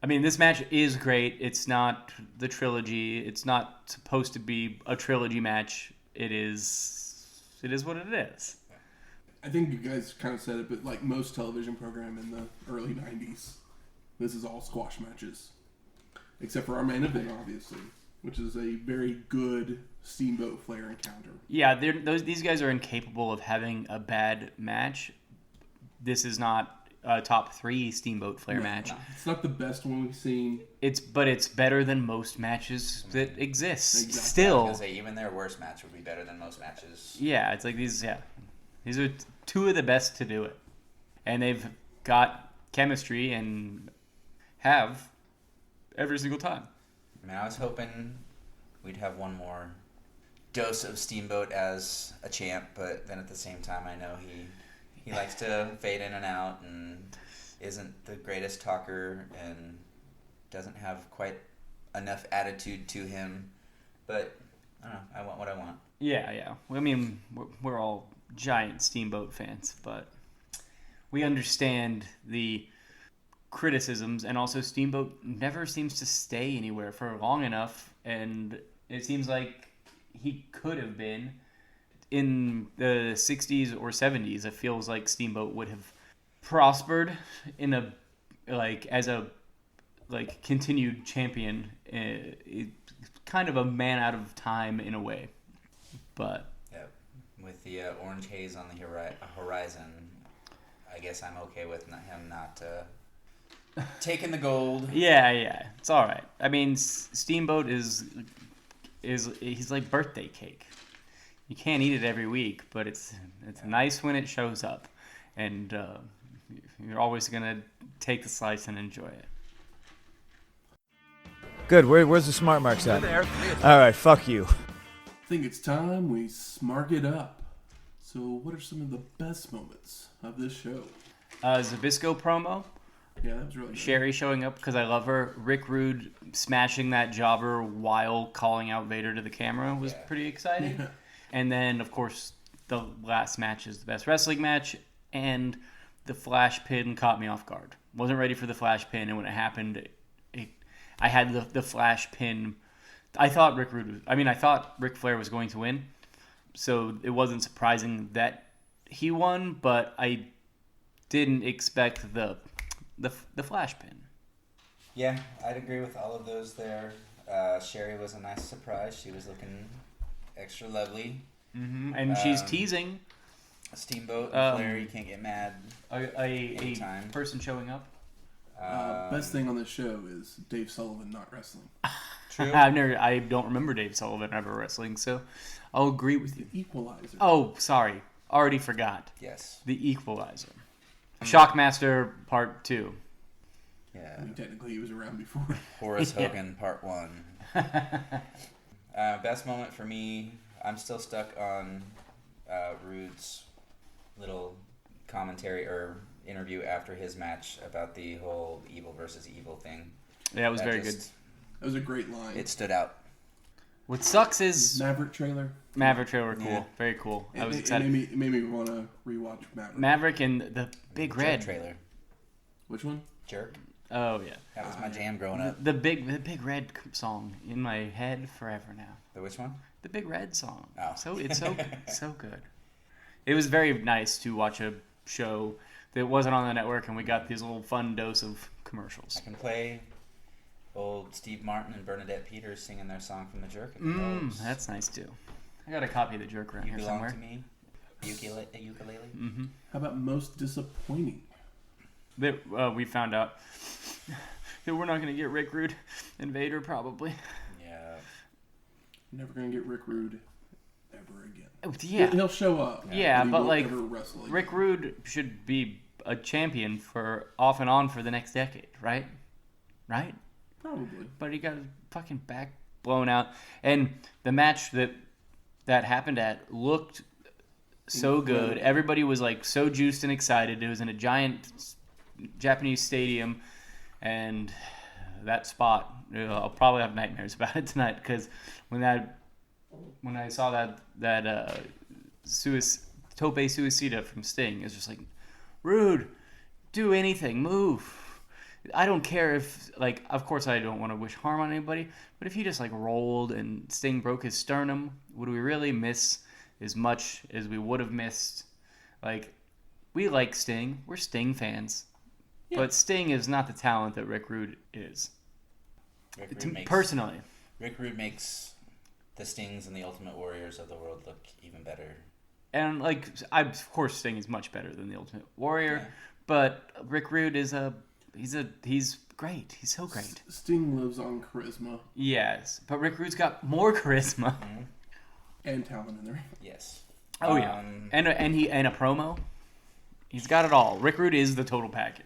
I mean, this match is great. It's not the trilogy. It's not supposed to be a trilogy match. It is what it is. I think you guys kind of said it, but like most television program in the early 90s, this is all squash matches. Except for our main event, obviously. which is a very good Steamboat Flair encounter. Yeah, these guys are incapable of having a bad match. This is not a top 3 Steamboat Flair match. It's not the best one we've seen. But it's better than most matches that exist. Exactly. Still, I was gonna say, even their worst match would be better than most matches. yeah, it's like these are 2 of the best to do it, and they've got chemistry and have every single time. I mean, I was hoping we'd have one more dose of Steamboat as a champ, but then at the same time, I know he likes to fade in and out and isn't the greatest talker and doesn't have quite enough attitude to him. But I don't know. I want what I want. Yeah. I mean, we're all giant Steamboat fans, but we understand the criticisms, and also Steamboat never seems to stay anywhere for long enough, and it seems like he could have been in the 60s or 70s. It feels like Steamboat would have prospered in a as a continued champion. Kind of a man out of time in a way, but yeah, with the orange haze on the horizon, I guess I'm okay with him not taking the gold. Yeah, it's all right. I mean, Steamboat is he's like birthday cake. You can't eat it every week, but it's nice when it shows up, and you're always gonna take the slice and enjoy it. Good. Where's the smart marks at? All right. Fuck you. I think it's time we smark it up. So what are some of the best moments of this show? Zabisco promo. Yeah, that was really good. Sherry showing up because I love her. Rick Rude smashing that jobber while calling out Vader to the camera was pretty exciting. Yeah. And then, of course, the last match is the best wrestling match, and the flash pin caught me off guard. Wasn't ready for the flash pin, and when it happened, I had the flash pin. I thought Ric Flair was going to win, so it wasn't surprising that he won, but I didn't expect the flash pin. Yeah, I'd agree with all of those there. Sherry was a nice surprise. She was looking extra lovely. Mm-hmm. And she's teasing Steamboat and Flair. You can't get mad. A person showing up. Best thing on this show is Dave Sullivan not wrestling. True. I don't remember Dave Sullivan ever wrestling, so I'll agree with you. The Equalizer. Oh, sorry. Already forgot. Yes. The Equalizer. Shockmaster Part 2. Yeah. I mean, technically he was around before. Horace Hogan Part 1. Best moment for me, I'm still stuck on Rude's little commentary or interview after his match about the whole evil versus evil thing. Yeah, it was very good. That was a great line. It stood out. What sucks is Maverick trailer. Maverick trailer, cool. Yeah. Very cool. I was It excited. made me want to rewatch Maverick. Maverick and the Big Jerk Red trailer. Which one? Jerk. Oh yeah. That was my jam growing up. The Big Red song in my head forever now. The which one? The Big Red song. Oh. It's so good. It was very nice to watch a show that wasn't on the network, and we got these little fun dose of commercials. I can play old Steve Martin and Bernadette Peters singing their song from The Jerk. At the Rhodes. That's nice too. I got a copy of The Jerk around You here Belong somewhere. to Me. Ukulele. Mm-hmm. How about most disappointing? That we found out that we're not going to get Rick Rude and Vader probably. Yeah. Never gonna get Rick Rude ever again. Yeah. He'll show up. Yeah, he but won't like ever wrestle again. Rick Rude should be a champion for off and on for the next decade, right? Right? Probably. But he got his fucking back blown out, and the match that happened at looked so Incredible. good. Everybody was like so juiced and excited. It was in a giant Japanese stadium, and that spot, I'll probably have nightmares about it tonight because when I saw that Tope Suicida from Sting, it's just like, Rude, do anything, move. I don't care if, like, of course I don't want to wish harm on anybody, but if he just, like, rolled and Sting broke his sternum, would we really miss as much as we would have missed? Like, we like Sting. We're Sting fans. Yeah. But Sting is not the talent that Rick Rude is. Rick Rude makes personally. Rick Rude makes the Stings and the Ultimate Warriors of the world look even better. And of course, Sting is much better than the Ultimate Warrior, Yeah. but Rick Rude is he's great. He's so great. Sting lives on charisma Yes, but Rick Rude's got more charisma. and talent in the ring. Yes. Oh yeah, and a promo. He's got it all. Rick Rude is the total package.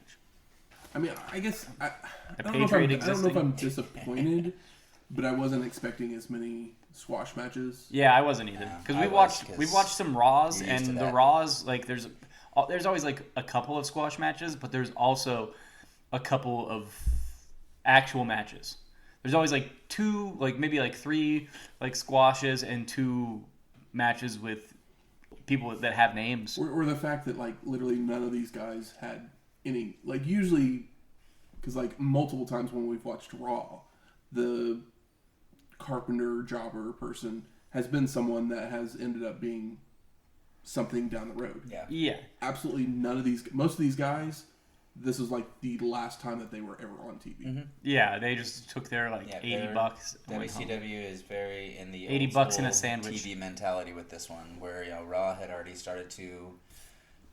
I mean, I guess I don't Patriot know if I'm existing. disappointed, but I wasn't expecting as many squash matches. Yeah, I wasn't either because I we watched some Raws, you're used to and the that. Raws there's always like a couple of squash matches, but there's also a couple of actual matches. There's always like two, like maybe like three like squashes and two matches with people that have names. Or the fact that like literally none of these guys had any, like usually, because like multiple times when we've watched Raw, the carpenter jobber person has been someone that has ended up being something down the road. Yeah. Yeah. Absolutely none of these, most of these guys, this is like the last time that they were ever on TV. Mm-hmm. Yeah, they just took their like Yeah, $80 and went home. WCW is very in the $80 old and a school sandwich. TV mentality with this one, where Raw had already started to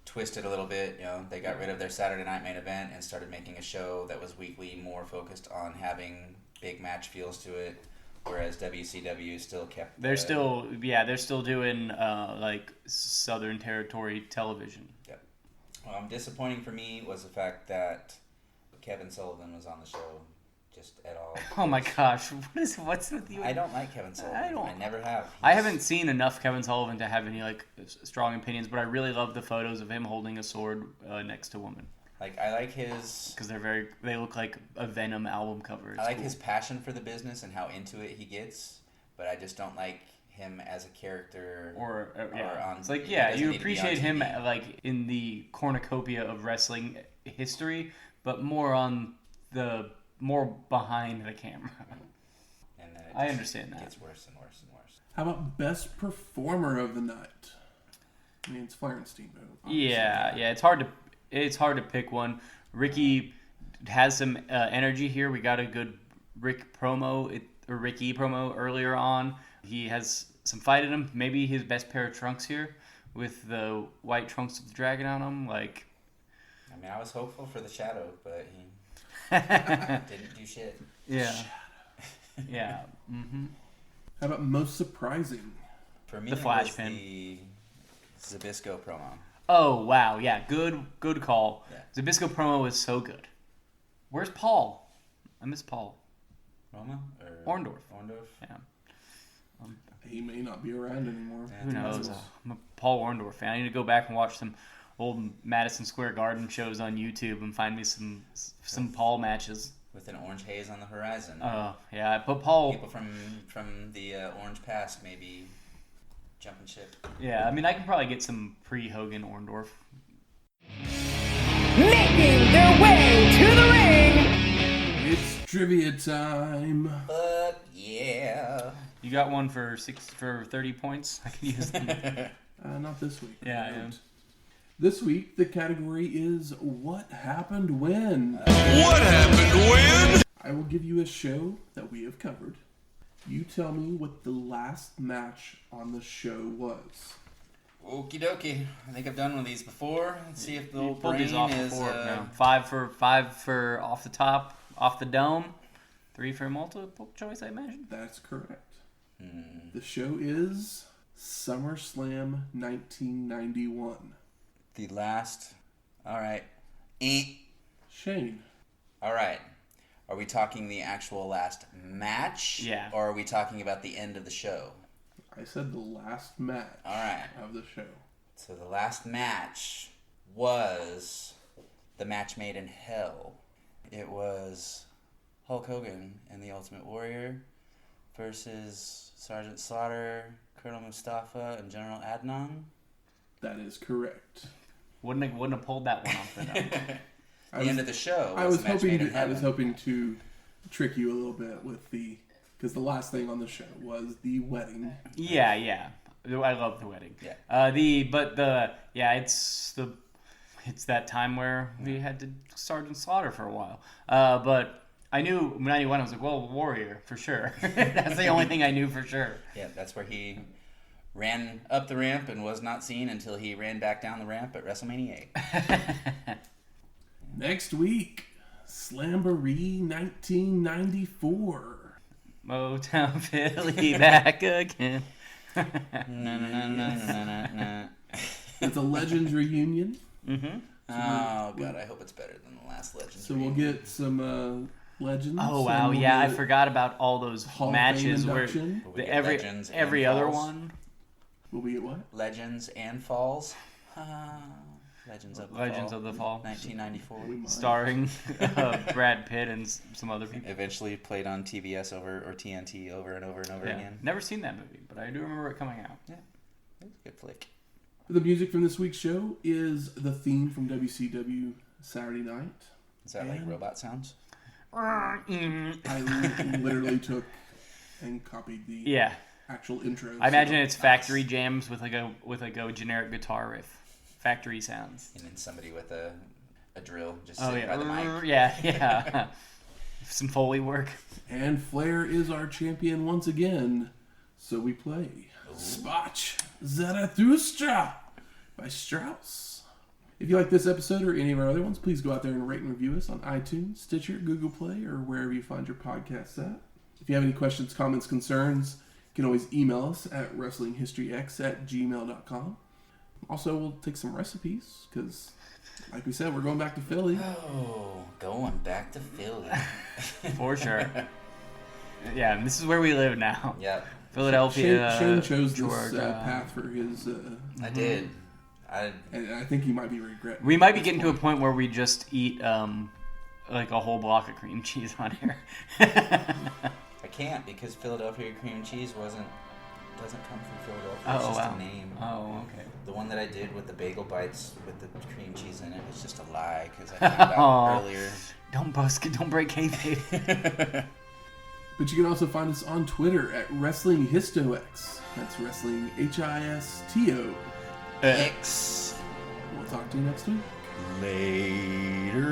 twist it a little bit. They got rid of their Saturday night main event and started making a show that was weekly, more focused on having big match feels to it. Whereas WCW still kept. They're still doing like Southern Territory television. Yep. Disappointing for me was the fact that Kevin Sullivan was on the show just at all. Oh my gosh, what's with you? I don't like Kevin Sullivan. I never have. I haven't seen enough Kevin Sullivan to have any like strong opinions, but I really love the photos of him holding a sword next to a woman. I like his. Because they look like a Venom album cover. It's I like cool. his passion for the business and how into it he gets, but I just don't like him as a character. Or on. It's like he doesn't you need to be on appreciate him TV. like in the cornucopia of wrestling history, but more more behind the camera. And then it I just understand that. gets worse and worse and worse. How about best performer of the night? I mean, it's Flair and Steamboat. obviously. Yeah, it's hard to pick one. Ricky has some energy here. We got a good Ricky promo earlier on. He has some fight in him. Maybe his best pair of trunks here with the white trunks with the dragon on them. I mean, I was hopeful for the Shadow, but he didn't do shit. Yeah. Yeah. Mm-hmm. How about most surprising? For me, The it flash was pin. the Zbyszko promo. Oh, wow. Yeah, good call. Yeah. Zbyszko promo was so good. Where's Paul? I miss Paul. Roma? Or Orndorff. Yeah. He may not be around anymore. Yeah, Who knows? knows? I'm a Paul Orndorff fan. I need to go back and watch some old Madison Square Garden shows on YouTube and find me some Paul matches. With an orange haze on the horizon. Yeah, but Paul. People from the Orange Past may be jumping ship. Yeah, I mean, I can probably get some pre-Hogan Orndorff. Making their way to the ring. It's trivia time. But yeah. You got one for 30 points? I can use them. Not this week. Yeah, I I am. don't. This week, the category is What Happened When? What happened when? I will give you a show that we have covered. You tell me what the last match on the show was. Okie dokie. I think I've done one of these before. Let's see if the old Pulled brain these off is... before. No. Five for off the top, off the dome. 3 for multiple choice, I imagine. That's correct. The show is SummerSlam 1991. The last... Alright. Shane. Alright. Are we talking the actual last match? Yeah. Or are we talking about the end of the show? I said the last match Alright. of the show. So the last match was the match made in hell. It was Hulk Hogan and the Ultimate Warrior versus Sergeant Slaughter, Colonel Mustafa, and General Adnan. That is correct. Wouldn't have pulled that one off the dome. The end of the show. I was the match made in I was heaven. hoping to trick you a little bit with because the last thing on the show was the wedding. Yeah. I love the wedding. Yeah. It's that time where we had to Sergeant Slaughter for a while. But I knew 91. I was like, well, Warrior for sure. That's the only thing I knew for sure. Yeah, that's where he ran up the ramp and was not seen until he ran back down the ramp at WrestleMania 8. Next week, Slamboree 1994. Motown Philly back again. It's a Legends reunion. Mm-hmm. Oh, God, I hope it's better than the last Legends. So we'll get some Legends. Oh, wow. and we'll Yeah, I get forgot about all those Hall of matches Fame where induction. Will we get every Legends and every other Falls? one. Will we get what? Legends and Falls. Legends of the Legends Fall. of the Fall. 1994. We might. Starring Brad Pitt and some other people. Eventually played on TBS or TNT over and over and over Yeah. again. Never seen that movie, but I do remember it coming out. Yeah, it's a good flick. The music from this week's show is the theme from WCW Saturday Night. Is that like And- robot sounds? I literally took and copied the Yeah. actual intro. I imagine so- it's factory jams with like a generic guitar riff. Factory sounds. And then somebody with a drill just Oh sitting by the yeah. mic. Yeah. Some Foley work. And Flair is our champion once again. So we play Spach Zarathustra by Strauss. If you like this episode or any of our other ones, please go out there and rate and review us on iTunes, Stitcher, Google Play, or wherever you find your podcasts at. If you have any questions, comments, concerns, you can always email us at wrestlinghistoryx@gmail.com. Also, we'll take some recipes because, like we said, we're going back to Philly. Oh, going back to Philly. For sure. Yeah, and this is where we live now. Yep, Philadelphia. Shane chose this Georgia. path for his, I did. and I think he might be regretting. We might be getting to a point where we just eat like a whole block of cream cheese on here. I can't because Philadelphia cream cheese doesn't come from Philadelphia. Oh, It's just wow. a name. Oh, okay. The one that I did with the bagel bites with the cream cheese in it was just a lie because I found out earlier. Don't break kayfabe. But you can also find us on Twitter at WrestlingHistoX. That's Wrestling HISTO. X. We'll talk to you next week. Later.